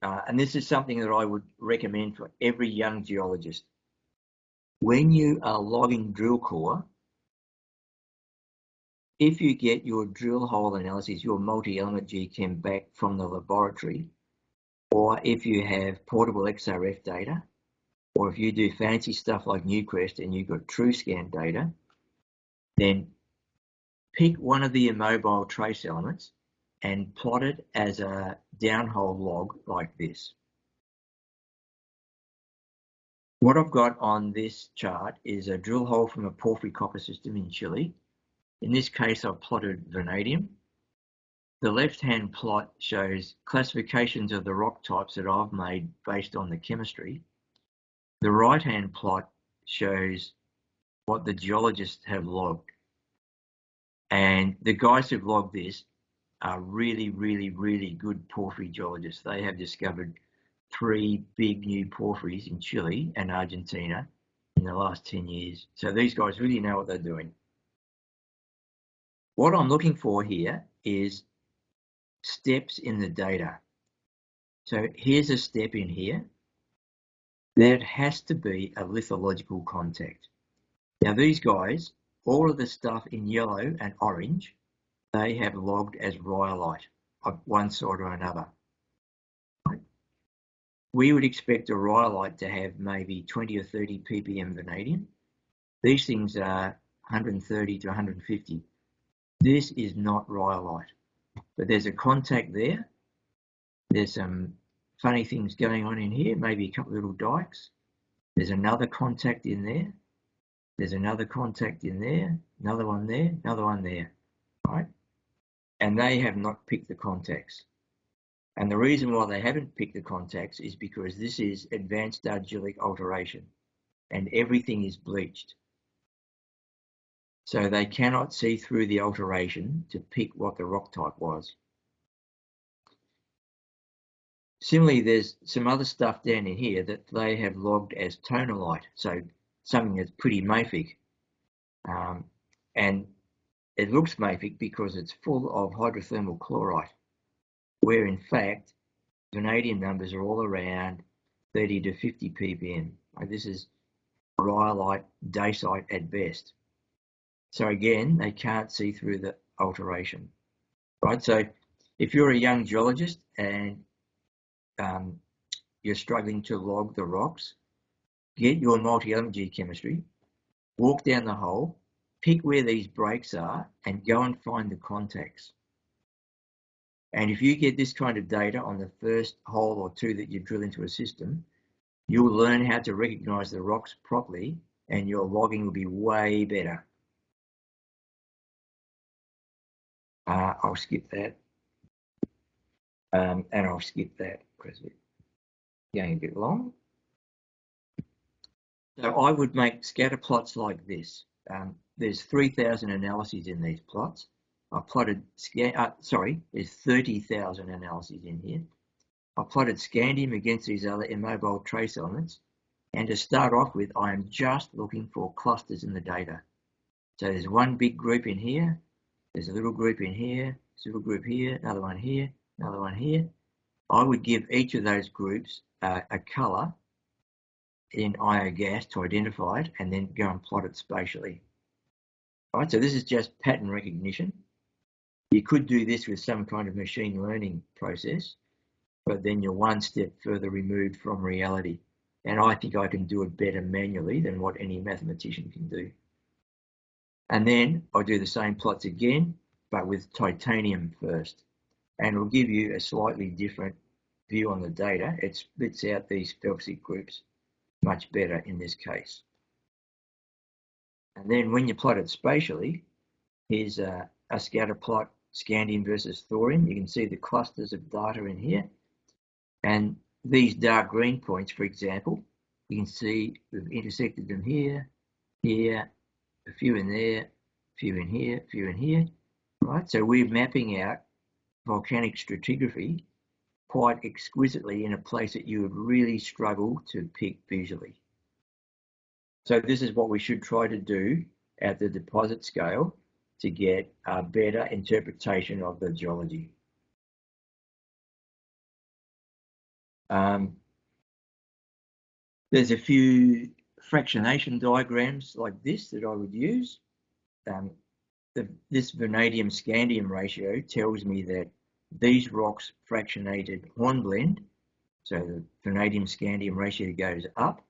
and this is something that I would recommend for every young geologist, when you are logging drill core, if you get your drill hole analysis, your multi-element geochem back from the laboratory, or if you have portable XRF data, or if you do fancy stuff like Newcrest and you've got TrueScan data, then pick one of the immobile trace elements and plot it as a downhole log like this. What I've got on this chart is a drill hole from a porphyry copper system in Chile. In this case, I've plotted vanadium. The left-hand plot shows classifications of the rock types that I've made based on the chemistry. The right-hand plot shows what the geologists have logged. And the guys who've logged this are really, really, really good porphyry geologists. They have discovered 3 big new porphyries in Chile and Argentina in the last 10 years. So these guys really know what they're doing. What I'm looking for here is steps in the data. So here's a step in here. There has to be a lithological contact. Now these guys, all of the stuff in yellow and orange, they have logged as rhyolite of one sort or another. We would expect a rhyolite to have maybe 20 or 30 ppm vanadium. These things are 130 to 150. This is not rhyolite, but there's a contact there. There's some funny things going on in here, maybe a couple of little dikes. There's another contact in there. There's another contact in there, another one there, another one there, right? And they have not picked the contacts. And the reason why they haven't picked the contacts is because this is advanced argillic alteration and everything is bleached. So they cannot see through the alteration to pick what the rock type was. Similarly, there's some other stuff down in here that they have logged as tonalite, so something that's pretty mafic. And it looks mafic because it's full of hydrothermal chlorite, where in fact vanadium numbers are all around 30 to 50 ppm. This is rhyolite, dacite at best. So again, they can't see through the alteration, right? So if you're a young geologist and you're struggling to log the rocks, get your multi-element geochemistry, walk down the hole, pick where these breaks are and go and find the contacts. And if you get this kind of data on the first hole or two that you drill into a system, you'll learn how to recognise the rocks properly, and your logging will be way better. I'll skip that. And I'll skip that because it's going a bit long. So I would make scatter plots like this. There's 3,000 analyses in these plots. I plotted, there's 30,000 analyses in here. I plotted scandium against these other immobile trace elements. And to start off with, I am just looking for clusters in the data. So there's one big group in here. There's a little group in here. There's a little group here, another one here, another one here. I would give each of those groups a colour in IOGAS to identify it, and then go and plot it spatially. All right, so this is just pattern recognition. You could do this with some kind of machine learning process, but then you're one step further removed from reality. And I think I can do it better manually than what any mathematician can do. And then I'll do the same plots again, but with titanium first. And it'll give you a slightly different view on the data. It splits out these felsic groups much better in this case. And then when you plot it spatially, here's a scatter plot, scandium versus thorium. You can see the clusters of data in here. And these dark green points, for example, you can see we've intersected them here, here, a few in there, a few in here, a few in here, right? So we're mapping out volcanic stratigraphy quite exquisitely in a place that you would really struggle to pick visually. So this is what we should try to do at the deposit scale to get a better interpretation of the geology. There's a few fractionation diagrams like this that I would use. This vanadium-scandium ratio tells me that these rocks fractionated hornblende, so the vanadium-scandium ratio goes up.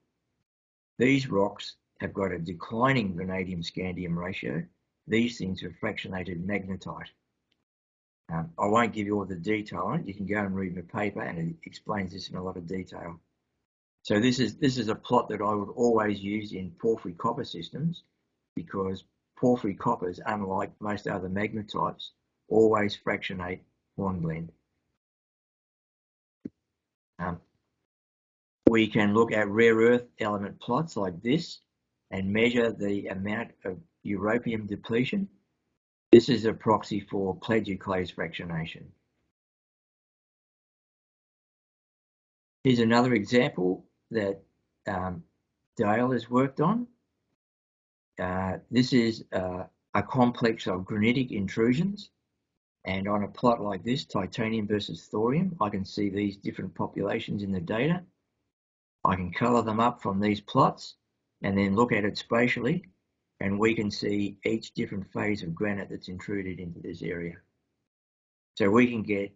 These rocks have got a declining vanadium-scandium ratio. These things are fractionated magnetite. I won't give you all the detail on it. You can go and read my paper, and it explains this in a lot of detail. So this is a plot that I would always use in porphyry copper systems, because porphyry coppers, unlike most other magnetites, always fractionate hornblende. We can look at rare earth element plots like this and measure the amount of europium depletion. This is a proxy for plagioclase fractionation. Here's another example that Dale has worked on. This is a complex of granitic intrusions, and on a plot like this, titanium versus thorium, I can see these different populations in the data. I can colour them up from these plots and then look at it spatially, and we can see each different phase of granite that's intruded into this area. So we can get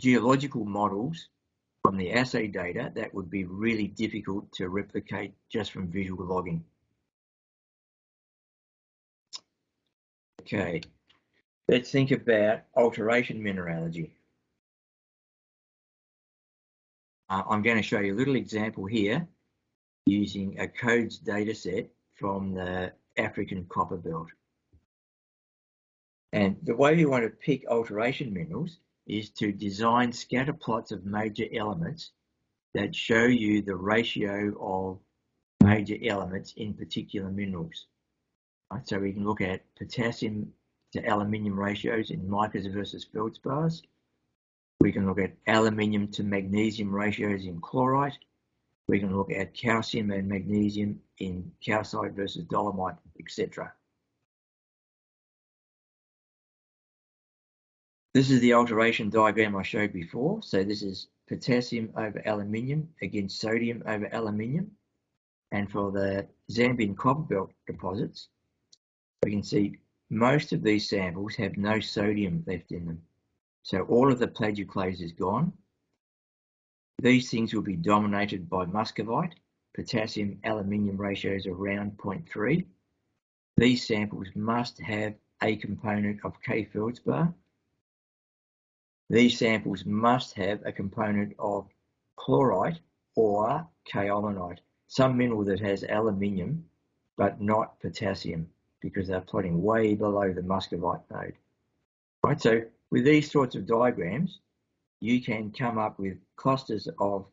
geological models from the assay data that would be really difficult to replicate just from visual logging. Okay, let's think about alteration mineralogy. I'm going to show you a little example here using a codes data set from the African copper belt. And the way you want to pick alteration minerals is to design scatter plots of major elements that show you the ratio of major elements in particular minerals. Right, so we can look at potassium to aluminium ratios in micas versus feldspars. We can look at aluminium to magnesium ratios in chlorite. We can look at calcium and magnesium in calcite versus dolomite, etc. This is the alteration diagram I showed before. So this is potassium over aluminium against sodium over aluminium. And for the Zambian copper belt deposits, we can see most of these samples have no sodium left in them. So all of the plagioclase is gone. These things will be dominated by muscovite, potassium aluminium ratios around 0.3. These samples must have a component of K feldspar. These samples must have a component of chlorite or kaolinite, some mineral that has aluminium but not potassium, because they're plotting way below the muscovite node. Right, so with these sorts of diagrams, you can come up with clusters of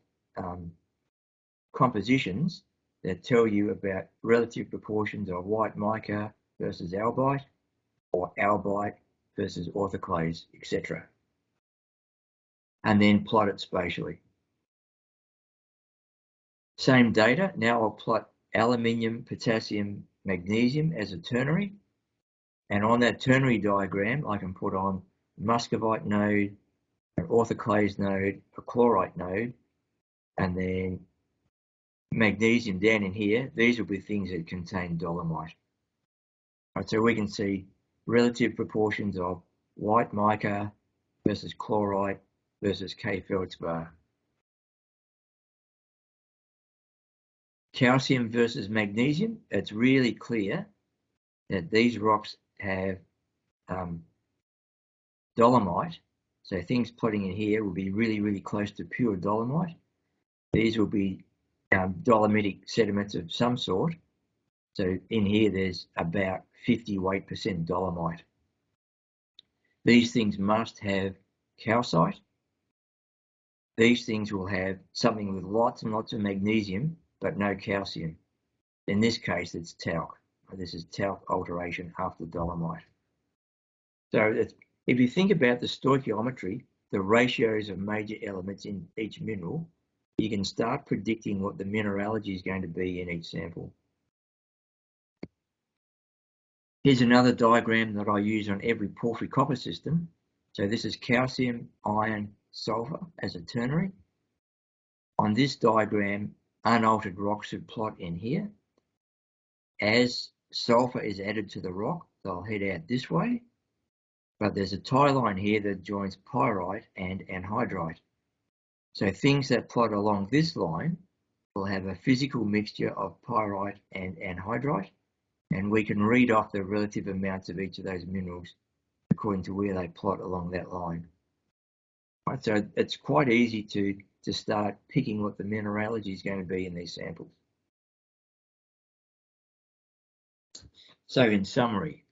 compositions that tell you about relative proportions of white mica versus albite, or albite versus orthoclase, etc. And then plot it spatially. Same data, now I'll plot aluminium, potassium, magnesium as a ternary. And on that ternary diagram, I can put on muscovite node, an orthoclase node, a chlorite node, and then magnesium down in here. These will be things that contain dolomite. Right, so we can see relative proportions of white mica versus chlorite versus K feldspar. Calcium versus magnesium, it's really clear that these rocks have dolomite. So things plotting in here will be really, really close to pure dolomite. These will be dolomitic sediments of some sort. So in here, there's about 58% dolomite. These things must have calcite. These things will have something with lots and lots of magnesium, but no calcium. In this case, it's talc. This is talc alteration after dolomite. So if you think about the stoichiometry, the ratios of major elements in each mineral, you can start predicting what the mineralogy is going to be in each sample. Here's another diagram that I use on every porphyry copper system. So this is calcium, iron, sulfur as a ternary. On this diagram, unaltered rocks should plot in here. As sulfur is added to the rock, they'll head out this way. But there's a tie line here that joins pyrite and anhydrite. So things that plot along this line will have a physical mixture of pyrite and anhydrite, and we can read off the relative amounts of each of those minerals according to where they plot along that line. Right, so it's quite easy to start picking what the mineralogy is going to be in these samples. So in summary,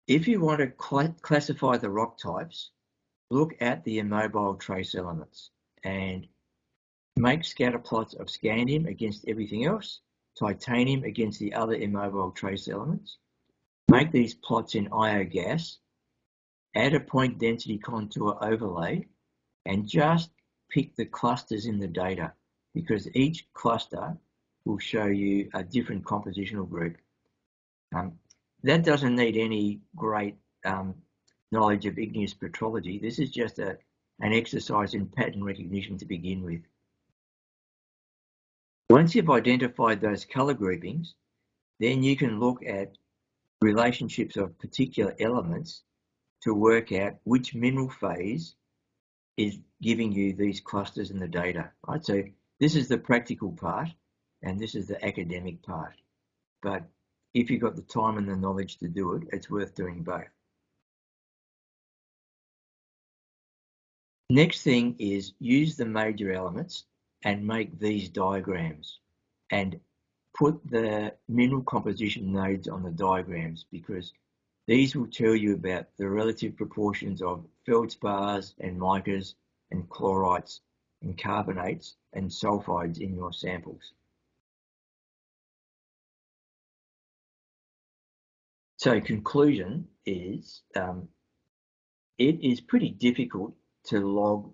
if you want to classify the rock types, look at the immobile trace elements and make scatter plots of scandium against everything else, titanium against the other immobile trace elements. Make these plots in iogas, add a point density contour overlay, and just pick the clusters in the data, because each cluster will show you a different compositional group. That doesn't need any great knowledge of igneous petrology. This is just an exercise in pattern recognition to begin with. Once you've identified those colour groupings, then you can look at relationships of particular elements to work out which mineral phase is giving you these clusters in the data. Right? So this is the practical part and this is the academic part. But if you've got the time and the knowledge to do it, it's worth doing both. Next thing is use the major elements and make these diagrams and put the mineral composition nodes on the diagrams, because these will tell you about the relative proportions of feldspars and micas and chlorites and carbonates and sulfides in your samples. So conclusion is it is pretty difficult to log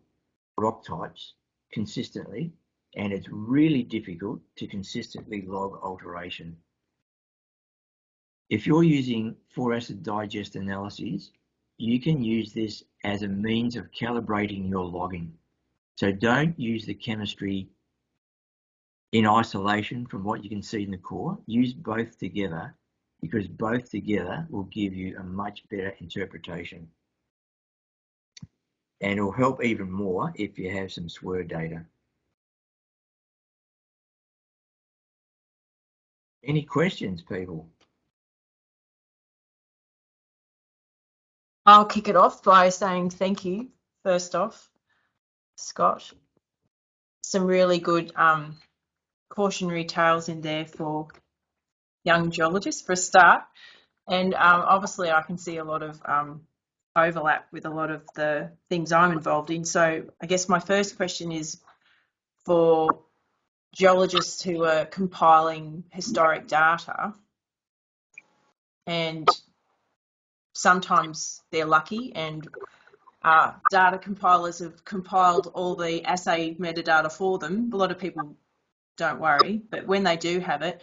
rock types consistently, and it's really difficult to consistently log alteration. If you're using 4-acid digest analyses, you can use this as a means of calibrating your logging. So don't use the chemistry in isolation from what you can see in the core. Use both together, because both together will give you a much better interpretation. And it'll help even more if you have some SWIR data. Any questions, people? I'll kick it off by saying thank you, first off, Scott. some really good cautionary tales in there for young geologists for a start. And obviously I can see a lot of overlap with a lot of the things I'm involved in. So I guess my first question is for geologists who are compiling historic data, and sometimes they're lucky and data compilers have compiled all the assay metadata for them. A lot of people don't worry, but when they do have it,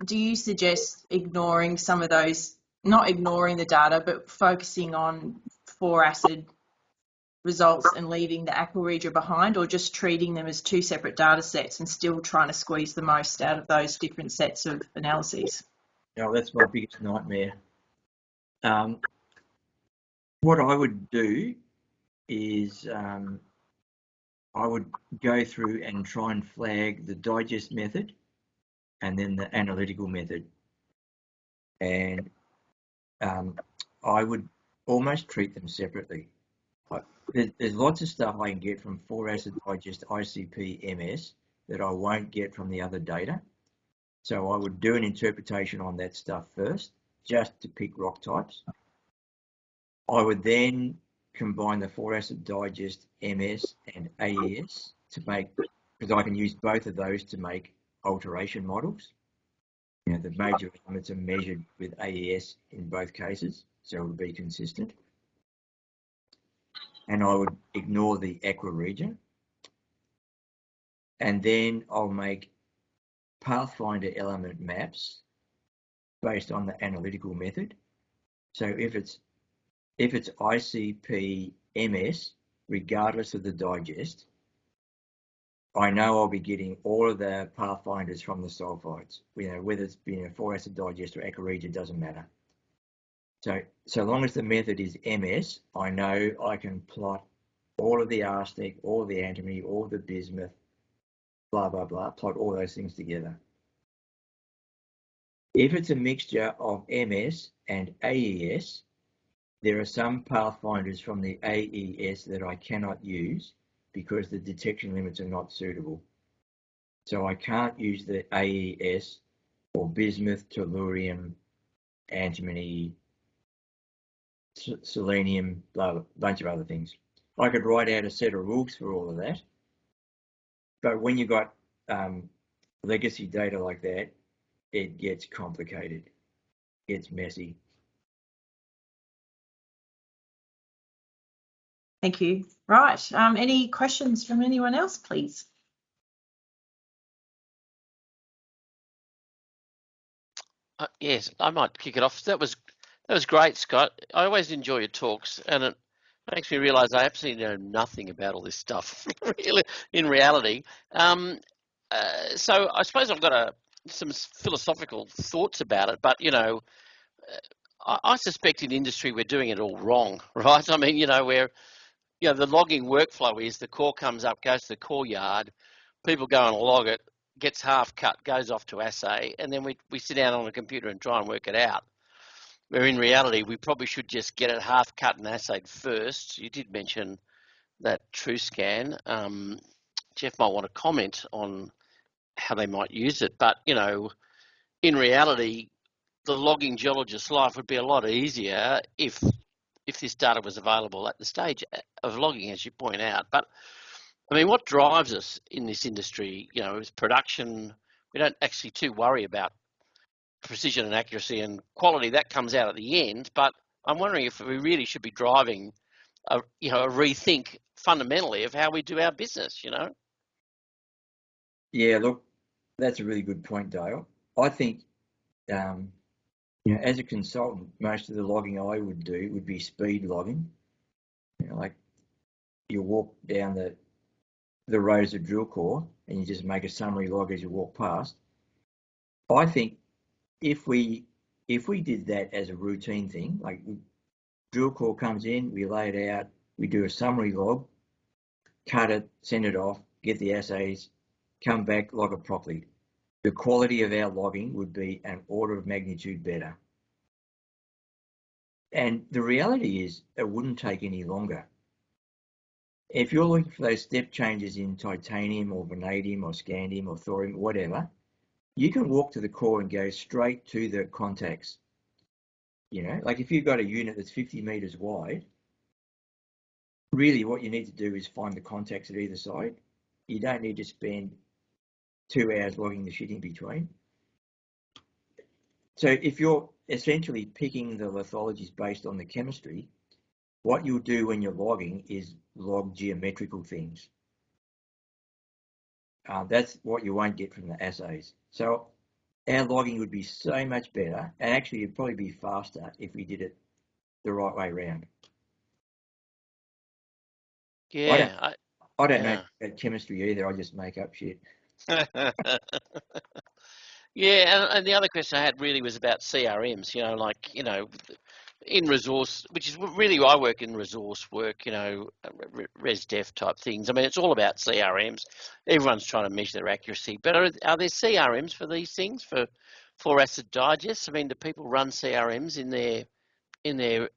do you suggest ignoring some of those, not ignoring the data, but focusing on 4-acid results and leaving the aqua regia behind, or just treating them as two separate data sets and still trying to squeeze the most out of those different sets of analyses? No, that's my biggest nightmare. What I would do is I would go through and try and flag the digest method and then the analytical method. And I would almost treat them separately. There's lots of stuff I can get from 4-acid digest ICP-AES that I won't get from the other data. So I would do an interpretation on that stuff first, just to pick rock types. I would then combine the 4-acid digest MS and AES to make, because I can use both of those to make alteration models. You know, the major elements are measured with AES in both cases, so it would be consistent. And I would ignore the aqua regia. And then I'll make pathfinder element maps based on the analytical method. So if it's ICP-MS, regardless of the digest, I know I'll be getting all of the pathfinders from the sulfides. You know, whether it's been a 4-acid digest or aqua regia, doesn't matter. So long as the method is MS, I know I can plot all of the arsenic, all of the antimony, all of the bismuth, blah, blah, blah, plot all those things together. If it's a mixture of MS and AES, there are some pathfinders from the AES that I cannot use because the detection limits are not suitable. So I can't use the AES for bismuth, tellurium, antimony, selenium, blah, a bunch of other things. I could write out a set of rules for all of that. But when you've got legacy data like that, it gets complicated, it gets messy. Thank you. Right. Any questions from anyone else, please? Yes, I might kick it off. That was great, Scott. I always enjoy your talks, and it makes me realise I absolutely know nothing about all this stuff. Really, in reality. So I suppose I've got some philosophical thoughts about it, but you know, I suspect in industry we're doing it all wrong, right? I mean, you know, the logging workflow is the core comes up, goes to the core yard, people go and log it, gets half cut, goes off to assay, and then we sit down on a computer and try and work it out. Where in reality, we probably should just get it half cut and assayed first. You did mention that TrueScan. Jeff might want to comment on how they might use it, but you know, in reality, the logging geologist's life would be a lot easier if this data was available at the stage of logging, as you point out. But I mean, what drives us in this industry, you know, is production. We don't actually too worry about precision and accuracy and quality. That comes out at the end. But I'm wondering if we really should be driving a rethink fundamentally of how we do our business, you know? Yeah, look, that's a really good point, Dale. I think, you know, as a consultant, most of the logging I would do would be speed logging. You know, like you walk down the rows of drill core and you just make a summary log as you walk past. I think if we did that as a routine thing, like drill core comes in, we lay it out, we do a summary log, cut it, send it off, get the assays, come back, log it properly. The quality of our logging would be an order of magnitude better. And the reality is it wouldn't take any longer. if you're looking for those step changes in titanium or vanadium or scandium or thorium, whatever, you can walk to the core and go straight to the contacts. You know, like if you've got a unit that's 50 meters wide, really what you need to do is find the contacts at either side. You don't need to spend 2 hours logging the shit in between. So if you're essentially picking the lithologies based on the chemistry, what you'll do when you're logging is log geometrical things. That's what you won't get from the assays. So our logging would be so much better, and actually it'd probably be faster if we did it the right way around. Yeah. I don't know about chemistry either. I just make up shit. Yeah, and the other question I had really was about CRMs, like, in resource, which is really, I work in resource work, res def type things. I mean, it's all about CRMs. Everyone's trying to measure their accuracy, but are there CRMs for these things, for acid digests? I mean, do people run CRMs in their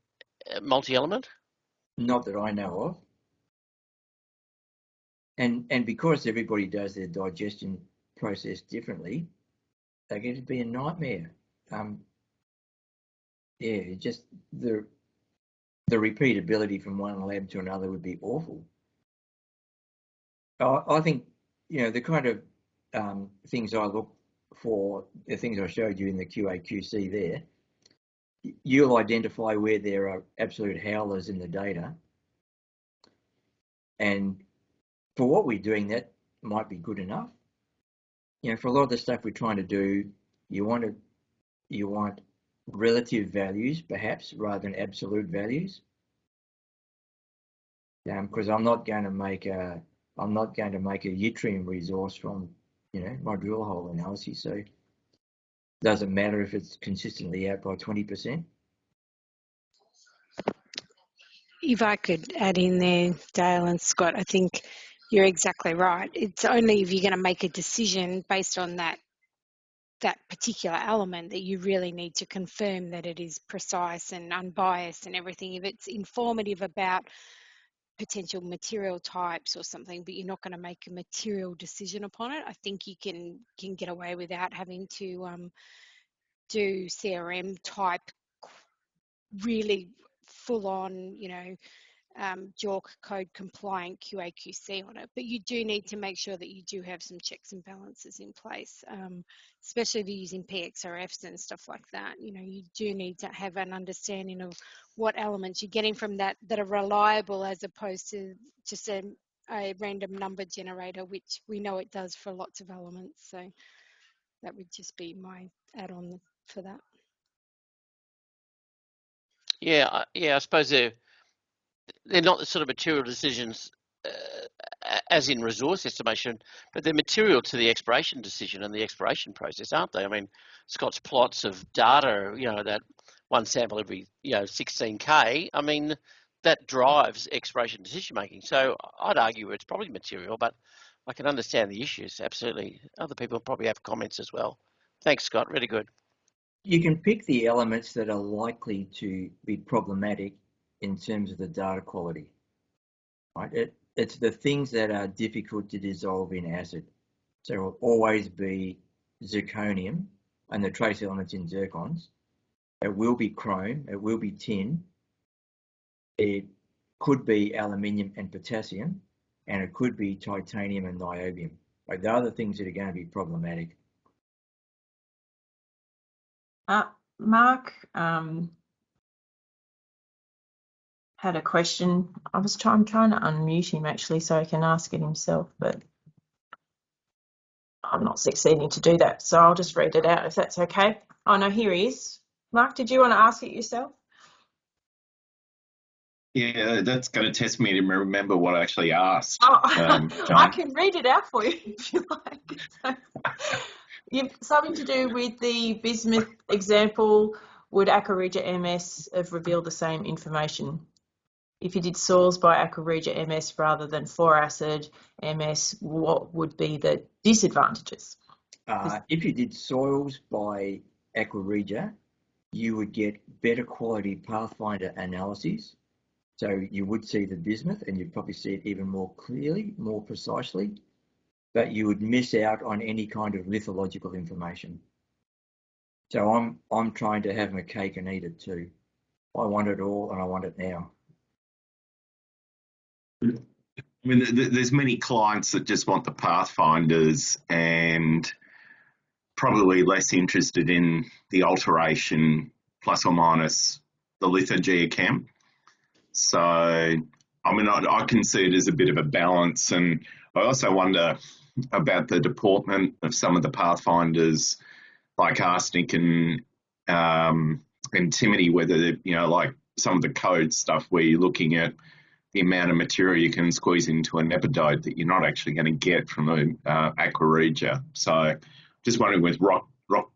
multi-element? Not that I know of. And because everybody does their digestion process differently, they're going to be a nightmare. Just the repeatability from one lab to another would be awful. I think, the kind of things I look for, the things I showed you in the QA/QC there, you'll identify where there are absolute howlers in the data. And for what we're doing, that might be good enough. For a lot of the stuff we're trying to do, you want relative values, perhaps, rather than absolute values. Because I'm not going to make a yttrium resource from my drill hole analysis. So it doesn't matter if it's consistently out by 20%. If I could add in there, Dale and Scott, I think you're exactly right. It's only if you're going to make a decision based on that particular element that you really need to confirm that it is precise and unbiased and everything. If it's informative about potential material types or something, but you're not going to make a material decision upon it, I think you can get away without having to do CRM type really full on, JORC code compliant QA/QC on it. But you do need to make sure that you do have some checks and balances in place, especially if you're using PXRFs and stuff like that. You do need to have an understanding of what elements you're getting from that are reliable, as opposed to just a random number generator, which we know it does for lots of elements. So that would just be my add-on for that. Yeah, I suppose they're not the sort of material decisions as in resource estimation, but they're material to the exploration decision and the exploration process, aren't they? I mean, Scott's plots of data, that one sample every 16K, I mean, that drives exploration decision making. So I'd argue it's probably material, but I can understand the issues, absolutely. Other people probably have comments as well. Thanks, Scott, really good. You can pick the elements that are likely to be problematic in terms of the data quality, right? It's the things that are difficult to dissolve in acid. So it will always be zirconium and the trace elements in zircons. It will be chrome, it will be tin, it could be aluminium and potassium, and it could be titanium and niobium. Like, the other things that are going to be problematic. Mark had a question. I'm trying to unmute him actually so he can ask it himself, but I'm not succeeding to do that. So I'll just read it out if that's okay. Oh no, here he is. Mark, did you want to ask it yourself? Yeah, that's going to test me to remember what I actually asked. Oh, I can read it out for you if you like. You've something to do with the bismuth example. Would Aquarija MS have revealed the same information? If you did soils by Aquarija MS rather than 4-acid MS, what would be the disadvantages? If you did soils by Aquarija, you would get better quality pathfinder analyses So you would see the bismuth and you'd probably see it even more clearly, more precisely, but you would miss out on any kind of lithological information. So I'm trying to have my cake and eat it too. I want it all and I want it now. I mean, there's many clients that just want the pathfinders and probably less interested in the alteration plus or minus the lithogeochem. So, I mean, I can see it as a bit of a balance, and I also wonder about the deportment of some of the pathfinders like arsenic and antimony, whether, you know, like some of the code stuff where you're looking at the amount of material you can squeeze into a nepodode that you're not actually going to get from a aqua regia. So just wondering with rock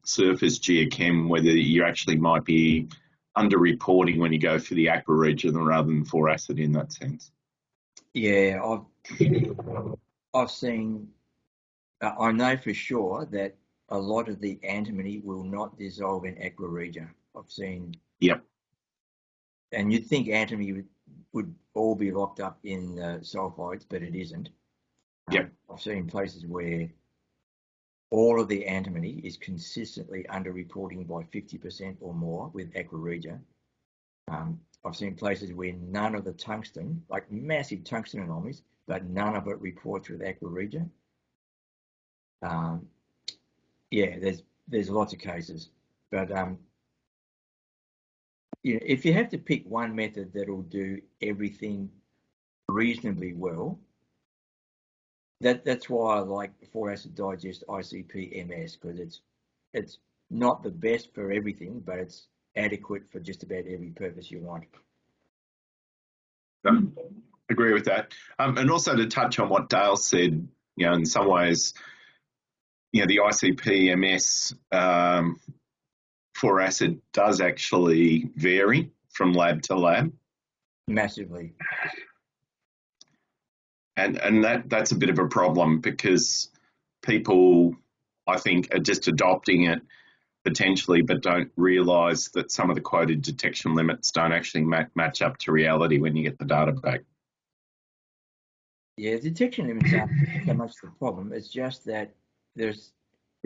surface geochem whether you actually might be under-reporting when you go for the aqua regia rather than 4-acid in that sense. Yeah, I've seen, I know for sure that a lot of the antimony will not dissolve in aqua regia. I've seen. Yep. And you'd think antimony would all be locked up in sulfides, but it isn't. Yep. I've seen places where all of the antimony is consistently under-reporting by 50% or more with aqua regia. I've seen places where none of the tungsten, like massive tungsten anomalies, but none of it reports with aqua regia. Yeah, there's lots of cases, but you know, if you have to pick one method that'll do everything reasonably well, that's why I like 4-acid digest ICP-AES, because it's not the best for everything, but it's adequate for just about every purpose you want. Agree with that. And also to touch on what Dale said, you know, in some ways, you know, the ICP-AES 4-acid does actually vary from lab to lab. Massively. And that's a bit of a problem because people, I think, are just adopting it potentially, but don't realise that some of the quoted detection limits don't actually match up to reality when you get the data back. Yeah, detection limits aren't so much the problem. It's just that there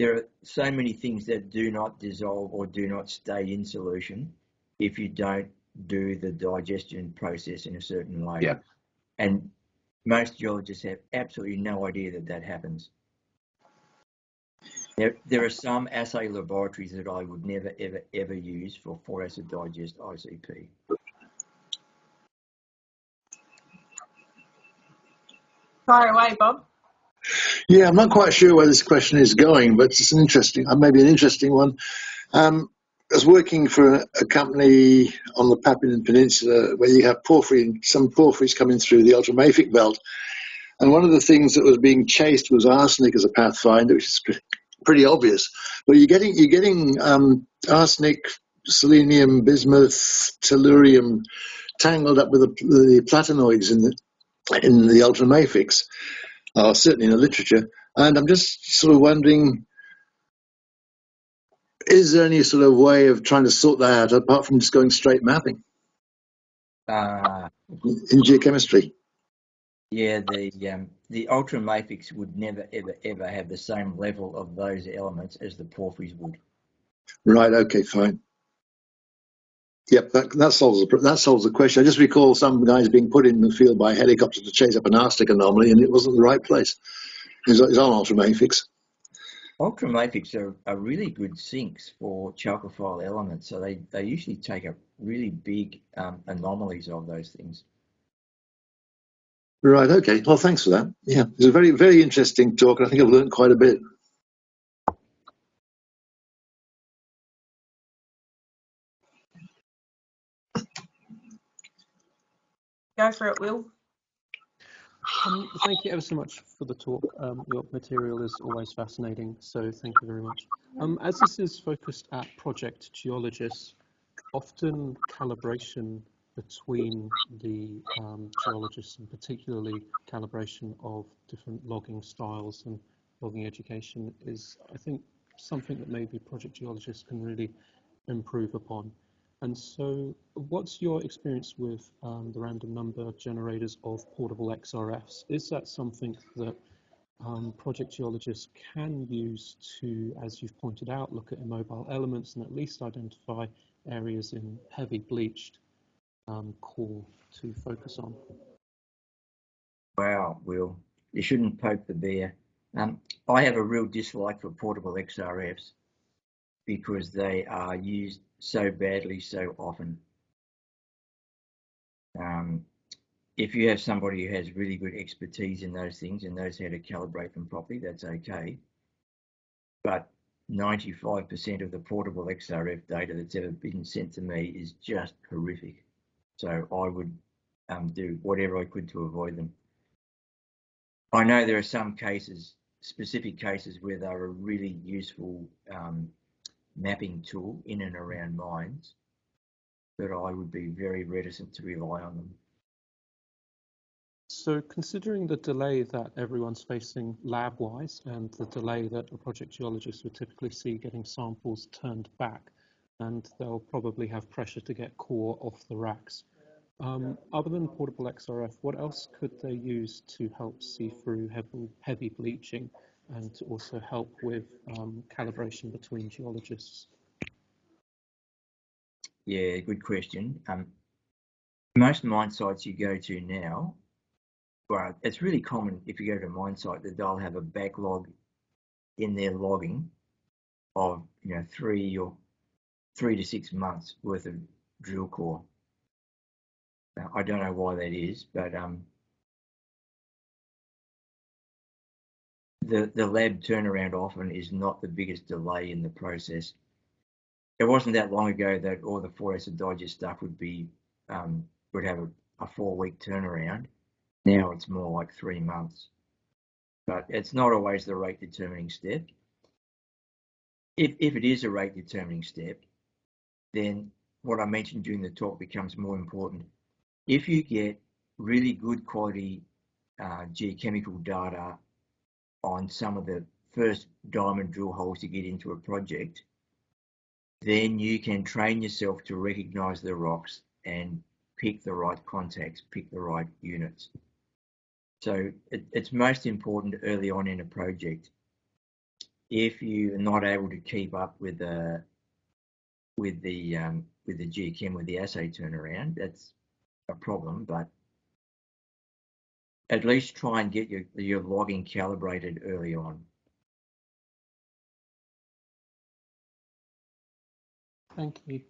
are so many things that do not dissolve or do not stay in solution if you don't do the digestion process in a certain way. Yeah. And most geologists have absolutely no idea that happens. There are some assay laboratories that I would never, ever use for 4-acid digest ICP. Fire away, Bob. Yeah, I'm not quite sure where this question is going, but it's maybe an interesting one. I was working for a company on the Papuan Peninsula where you have some porphyries coming through the ultramafic belt. And one of the things that was being chased was arsenic as a pathfinder, which is pretty obvious. But you're getting arsenic, selenium, bismuth, tellurium tangled up with the platinoids in the ultramafics, certainly in the literature. And I'm just sort of wondering, is there any sort of way of trying to sort that out apart from just going straight mapping in geochemistry? Yeah, the ultramafics would never, ever have the same level of those elements as the porphyries would. Right. Okay. Fine. Yep. That solves the question. I just recall some guys being put in the field by helicopter to chase up an arsenic anomaly, and it wasn't the right place. It's on ultramafics. Ultramafics are really good sinks for chalcophile elements, so they usually take up really big anomalies of those things. Right, okay. Well, thanks for that. Yeah, it was a very, very interesting talk, and I think I've learned quite a bit. Go for it, Will. Thank you ever so much for the talk. Your material is always fascinating, so thank you very much. As this is focused at project geologists, often calibration between the geologists, and particularly calibration of different logging styles and logging education, is, I think, something that maybe project geologists can really improve upon. And so what's your experience with the random number generators of portable XRFs? Is that something that project geologists can use to, as you've pointed out, look at immobile elements and at least identify areas in heavy bleached core to focus on? Wow, Will, you shouldn't poke the bear. I have a real dislike for portable XRFs because they are used so badly so often. If you have somebody who has really good expertise in those things and knows how to calibrate them properly, that's okay. But 95% of the portable XRF data that's ever been sent to me is just horrific. So I would do whatever I could to avoid them. I know there are some cases, specific cases, where they're a really useful mapping tool in and around mines, but I would be very reticent to rely on them. So considering the delay that everyone's facing lab-wise and the delay that a project geologist would typically see getting samples turned back, and they'll probably have pressure to get core off the racks. Other than portable XRF, what else could they use to help see through heavy bleaching and to also help with calibration between geologists? Yeah, good question. Most mine sites you go to now, well, it's really common if you go to a mine site that they'll have a backlog in their logging of 3 to 6 months worth of drill core. Now, I don't know why that is, but the lab turnaround often is not the biggest delay in the process. It wasn't that long ago that all the 4-acid digest stuff would have a 4-week turnaround. Now it's more like 3 months. But it's not always the rate determining step. If it is a rate determining step, then what I mentioned during the talk becomes more important. If you get really good quality geochemical data on some of the first diamond drill holes to get into a project, then you can train yourself to recognise the rocks and pick the right contacts, pick the right units. So it's most important early on in a project. If you are not able to keep up with the geochem, with the assay turnaround, that's a problem. But at least try and get your logging calibrated early on. Thank you.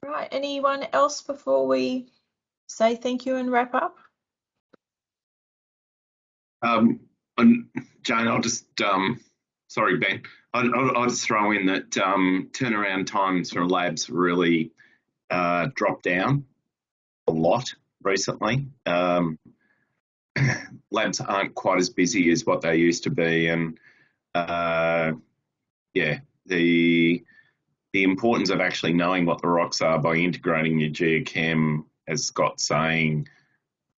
Right, anyone else before we say thank you and wrap up? And Jane, I'll just, sorry, Ben, I'll just throw in that turnaround times for labs really dropped down a lot recently. Labs aren't quite as busy as what they used to be, and yeah, the importance of actually knowing what the rocks are by integrating your geochem, as Scott's saying,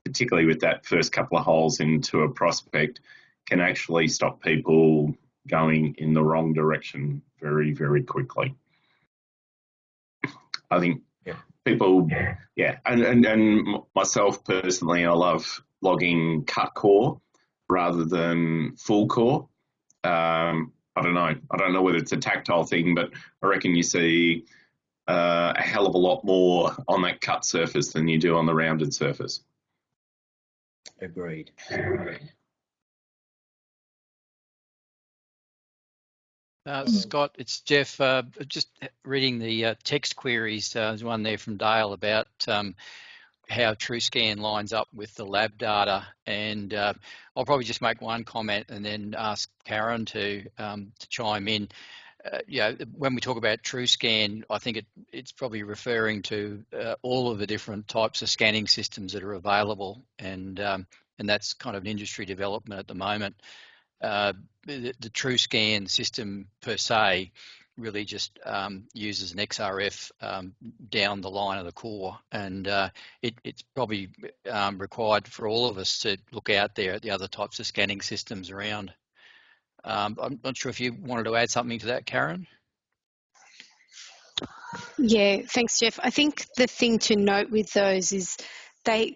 particularly with that first couple of holes into a prospect, can actually stop people going in the wrong direction very, very quickly. I think people, and myself personally, I love logging cut core rather than full core. I don't know whether it's a tactile thing, but I reckon you see a hell of a lot more on that cut surface than you do on the rounded surface. Agreed. Scott, it's Jeff. Just reading the text queries. There's one there from Dale about how TrueScan lines up with the lab data, and I'll probably just make one comment and then ask Karen to chime in. When we talk about TrueScan, I think it's probably referring to all of the different types of scanning systems that are available, and that's kind of an industry development at the moment. The TrueScan system per se really just uses an XRF down the line of the core, and it's probably required for all of us to look out there at the other types of scanning systems around. I'm not sure if you wanted to add something to that, Karen. Yeah, thanks, Jeff. I think the thing to note with those is they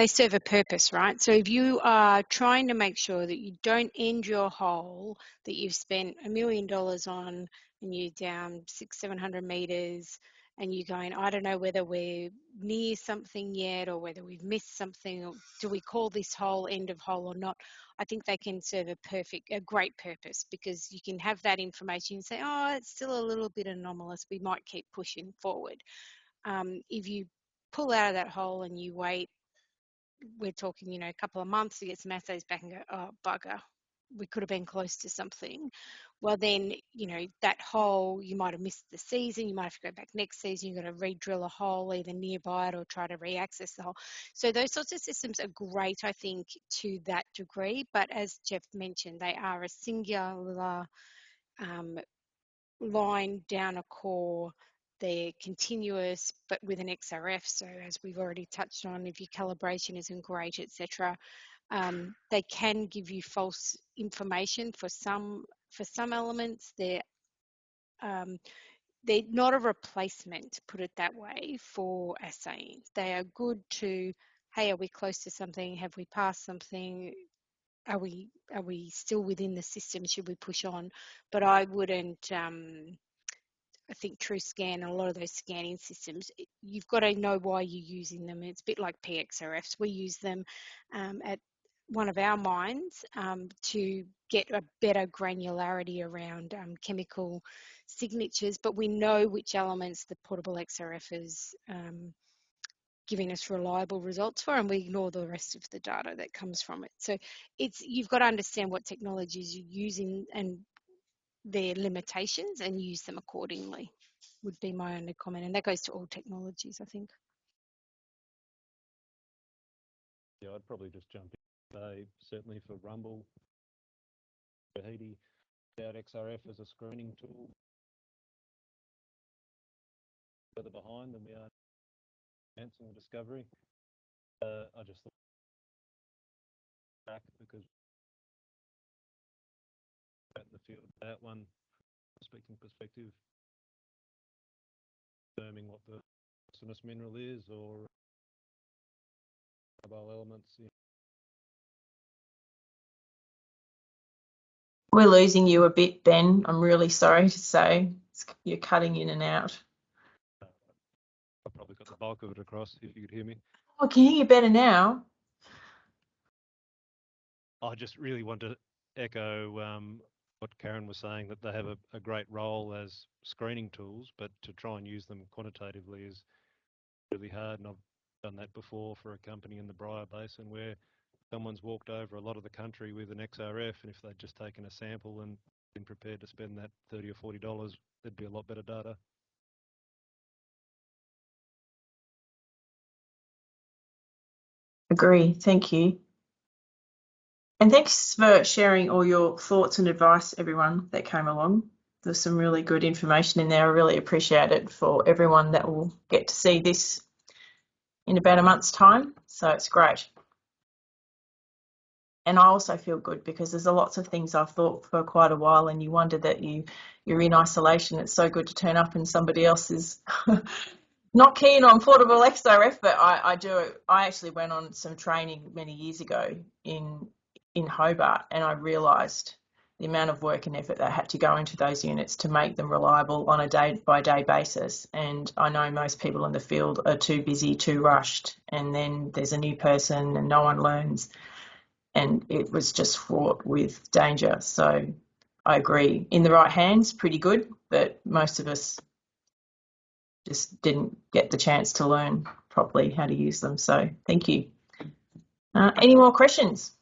serve a purpose, right? So if you are trying to make sure that you don't end your hole that you've spent $1 million on and you're down 600-700 meters and you're going, I don't know whether we're near something yet or whether we've missed something, or do we call this hole end of hole or not? I think they can serve a great purpose, because you can have that information and say, oh, it's still a little bit anomalous, we might keep pushing forward. If you pull out of that hole and you wait, we're talking, a couple of months to get some assays back and go, oh, bugger, we could have been close to something. Well, then, that hole, you might have missed the season, you might have to go back next season, you've got to re-drill a hole either nearby it or try to re-access the hole. So those sorts of systems are great, I think, to that degree. But as Jeff mentioned, they are a singular line down a core. They're continuous, but with an XRF. So as we've already touched on, if your calibration isn't great, etc., they can give you false information for some elements. They're not a replacement, put it that way, for assaying. They are good to, hey, are we close to something? Have we passed something? Are we still within the system? Should we push on? But I wouldn't. I think TrueScan and a lot of those scanning systems, you've got to know why you're using them. It's a bit like PXRFs. We use them at one of our mines to get a better granularity around chemical signatures, but we know which elements the portable XRF is giving us reliable results for, and we ignore the rest of the data that comes from it. So you've got to understand what technologies you're using and their limitations and use them accordingly, would be my only comment. And that goes to all technologies, I think. Yeah, I'd probably just jump in and say, certainly for Rumble, Tahiti, without XRF as a screening tool, further behind than we are advancing the discovery. I just thought back because at the field, that one prospecting perspective, confirming what the arsonous mineral is or mobile elements. We're losing you a bit, Ben. I'm really sorry to say. You're cutting in and out. I've probably got the bulk of it across, if you could hear me. I can hear you better now. I just really want to echo what Karen was saying, that they have a great role as screening tools, but to try and use them quantitatively is really hard. And I've done that before for a company in the Briar Basin where someone's walked over a lot of the country with an XRF, and if they'd just taken a sample and been prepared to spend that $30 or $40, there'd be a lot better data. Agree. Thank you. And thanks for sharing all your thoughts and advice, everyone that came along. There's some really good information in there. I really appreciate it for everyone that will get to see this in about a month's time. So it's great. And I also feel good because there's lots of things I've thought for quite a while, and you wonder that you're in isolation. It's so good to turn up and somebody else is not keen on portable XRF, but I do. I actually went on some training many years ago in Hobart, and I realised the amount of work and effort that had to go into those units to make them reliable on a day-by-day basis. And I know most people in the field are too busy, too rushed, and then there's a new person and no one learns. And it was just fraught with danger. So I agree. In the right hands, pretty good, but most of us just didn't get the chance to learn properly how to use them. So thank you. Any more questions?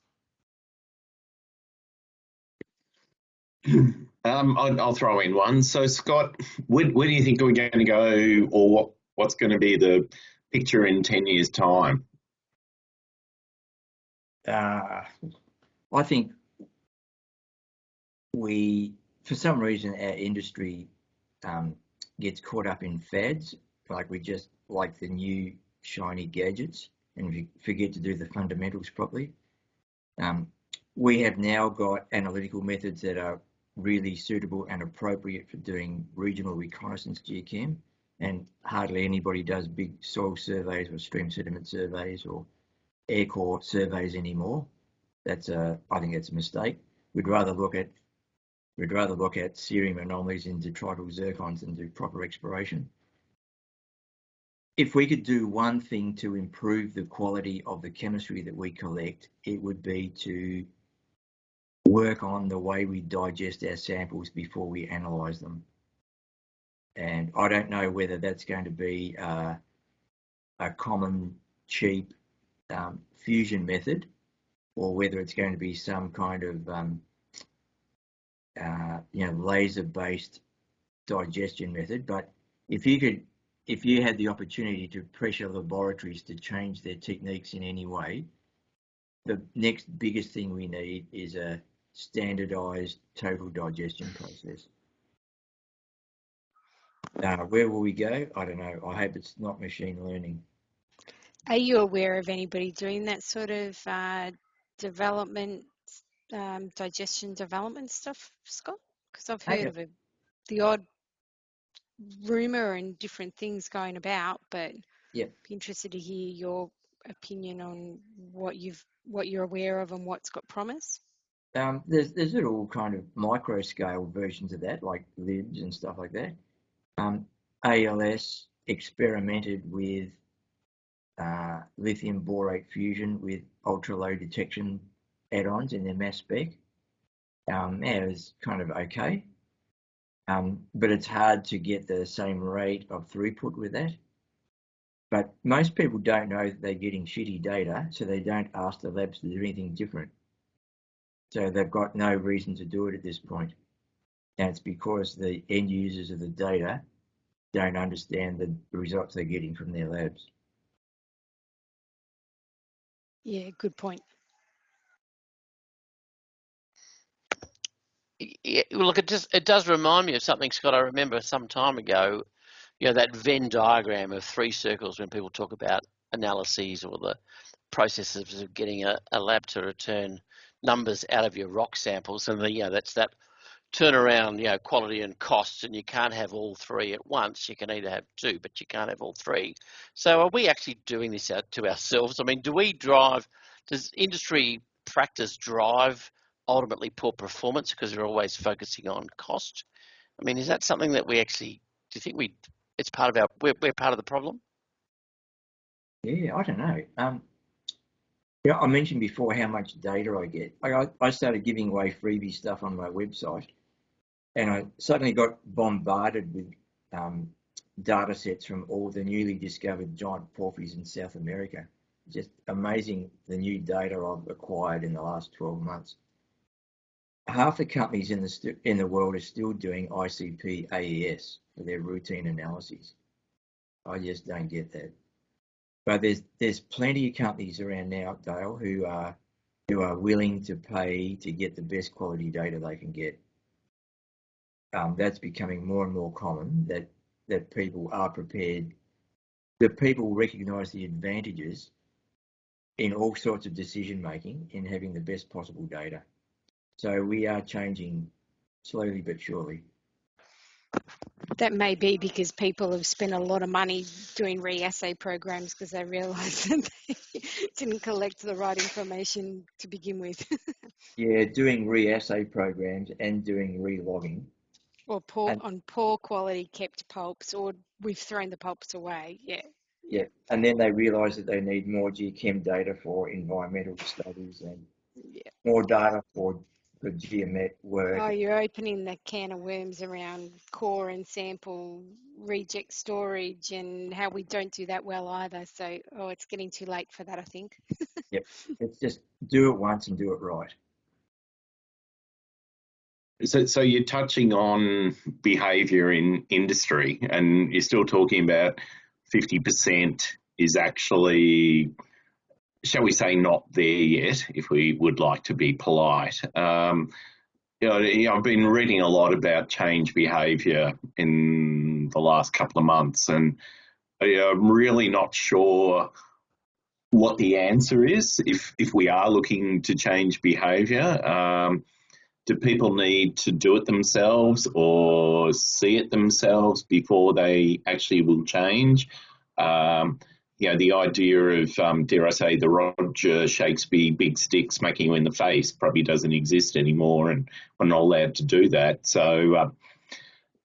I'll throw in one. So Scott, where do you think we're going to go, or what's going to be the picture in 10 years' time? I think we for some reason, our industry gets caught up in fads, like we just like the new shiny gadgets, and we forget to do the fundamentals properly. We have now got analytical methods that are really suitable and appropriate for doing regional reconnaissance geochem, and hardly anybody does big soil surveys or stream sediment surveys or air core surveys anymore. I think that's a mistake. We'd rather look at cerium anomalies in detrital zircons and do proper exploration. If we could do one thing to improve the quality of the chemistry that we collect, it would be to work on the way we digest our samples before we analyse them. And I don't know whether that's going to be a common, cheap fusion method, or whether it's going to be some kind of laser-based digestion method. But if you had the opportunity to pressure laboratories to change their techniques in any way, the next biggest thing we need is a standardised total digestion process. Where will we go? I don't know. I hope it's not machine learning. Are you aware of anybody doing that sort of development, digestion development stuff, Scott? Because I've heard of the odd rumour and different things going about, but yeah, be interested to hear your opinion on what you're aware of and what's got promise. There's little kind of micro scale versions of that, like libs and stuff like that. ALS experimented with lithium borate fusion with ultra low detection add-ons in their mass spec. It was kind of okay, but it's hard to get the same rate of throughput with that. But most people don't know that they're getting shitty data, so they don't ask the labs to do anything different. So they've got no reason to do it at this point. And it's because the end users of the data don't understand the results they're getting from their labs. Yeah, good point. Yeah, look, it does remind me of something, Scott. I remember some time ago, that Venn diagram of 3 circles when people talk about analyses or the processes of getting a lab to return numbers out of your rock samples, and that's that turnaround, quality and costs, and you can't have all 3 at once. You can either have 2, but you can't have all 3. So are we actually doing this out to ourselves? I mean, does industry practice drive ultimately poor performance because we're always focusing on cost? I mean, is that something that do you think it's part of we're part of the problem? Yeah, I don't know. I mentioned before how much data I get. I started giving away freebie stuff on my website, and I suddenly got bombarded with data sets from all the newly discovered giant porphyries in South America. Just amazing, the new data I've acquired in the last 12 months. Half the companies in the world are still doing ICP-AES for their routine analyses. I just don't get that. But there's plenty of companies around now, Dale, who are willing to pay to get the best quality data they can get. That's becoming more and more common, that people are prepared, that people recognise the advantages in all sorts of decision making in having the best possible data. So we are changing slowly but surely. That may be because people have spent a lot of money doing re-assay programs because they realise that they didn't collect the right information to begin with. Yeah, doing re-assay programs and doing re-logging. Or on poor quality kept pulps, or we've thrown the pulps away. Yeah, and then they realise that they need more geochem data for environmental studies and more data for geomet work. Oh, you're opening the can of worms around core and sample reject storage and how we don't do that well either. So, it's getting too late for that, I think. Yep, it's just do it once and do it right. So you're touching on behaviour in industry, and you're still talking about 50% is actually, shall we say, not there yet, if we would like to be polite. I've been reading a lot about change behaviour in the last couple of months, and I'm really not sure what the answer is if we are looking to change behaviour. Do people need to do it themselves or see it themselves before they actually will change? The idea of, dare I say, the Roger Shakespeare big stick smacking you in the face probably doesn't exist anymore, and we're not allowed to do that. So,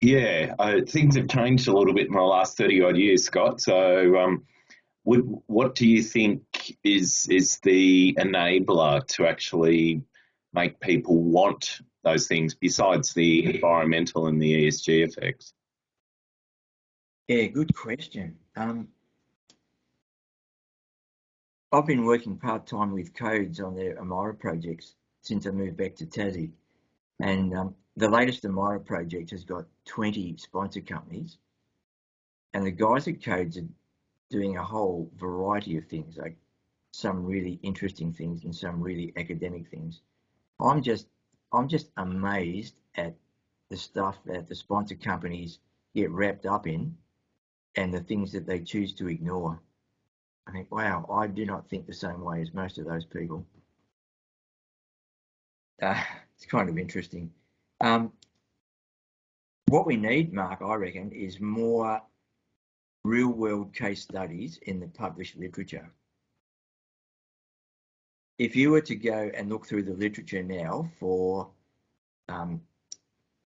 things have changed a little bit in the last 30-odd years, Scott. So, what do you think is the enabler to actually make people want those things besides the environmental and the ESG effects? Yeah, good question. I've been working part-time with Codes on their Amira projects since I moved back to Tassie. And the latest Amira project has got 20 sponsor companies. And the guys at Codes are doing a whole variety of things, like some really interesting things and some really academic things. I'm just amazed at the stuff that the sponsor companies get wrapped up in and the things that they choose to ignore. I think, wow, I do not think the same way as most of those people. It's kind of interesting. What we need, Mark, I reckon, is more real-world case studies in the published literature. If you were to go and look through the literature now for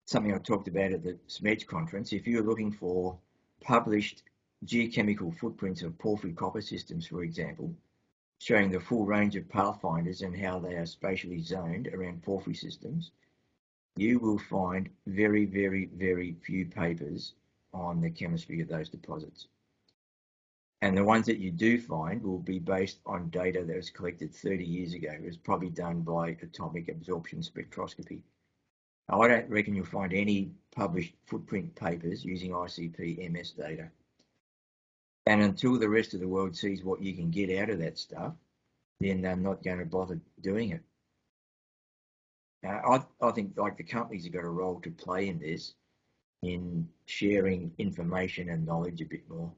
something I talked about at the SMEDGE conference, if you're looking for published geochemical footprints of porphyry copper systems, for example, showing the full range of pathfinders and how they are spatially zoned around porphyry systems, you will find very, very, very few papers on the chemistry of those deposits. And the ones that you do find will be based on data that was collected 30 years ago. It was probably done by atomic absorption spectroscopy. Now, I don't reckon you'll find any published footprint papers using ICP-AES data. And until the rest of the world sees what you can get out of that stuff, then they're not going to bother doing it. I think like the companies have got a role to play in this, in sharing information and knowledge a bit more.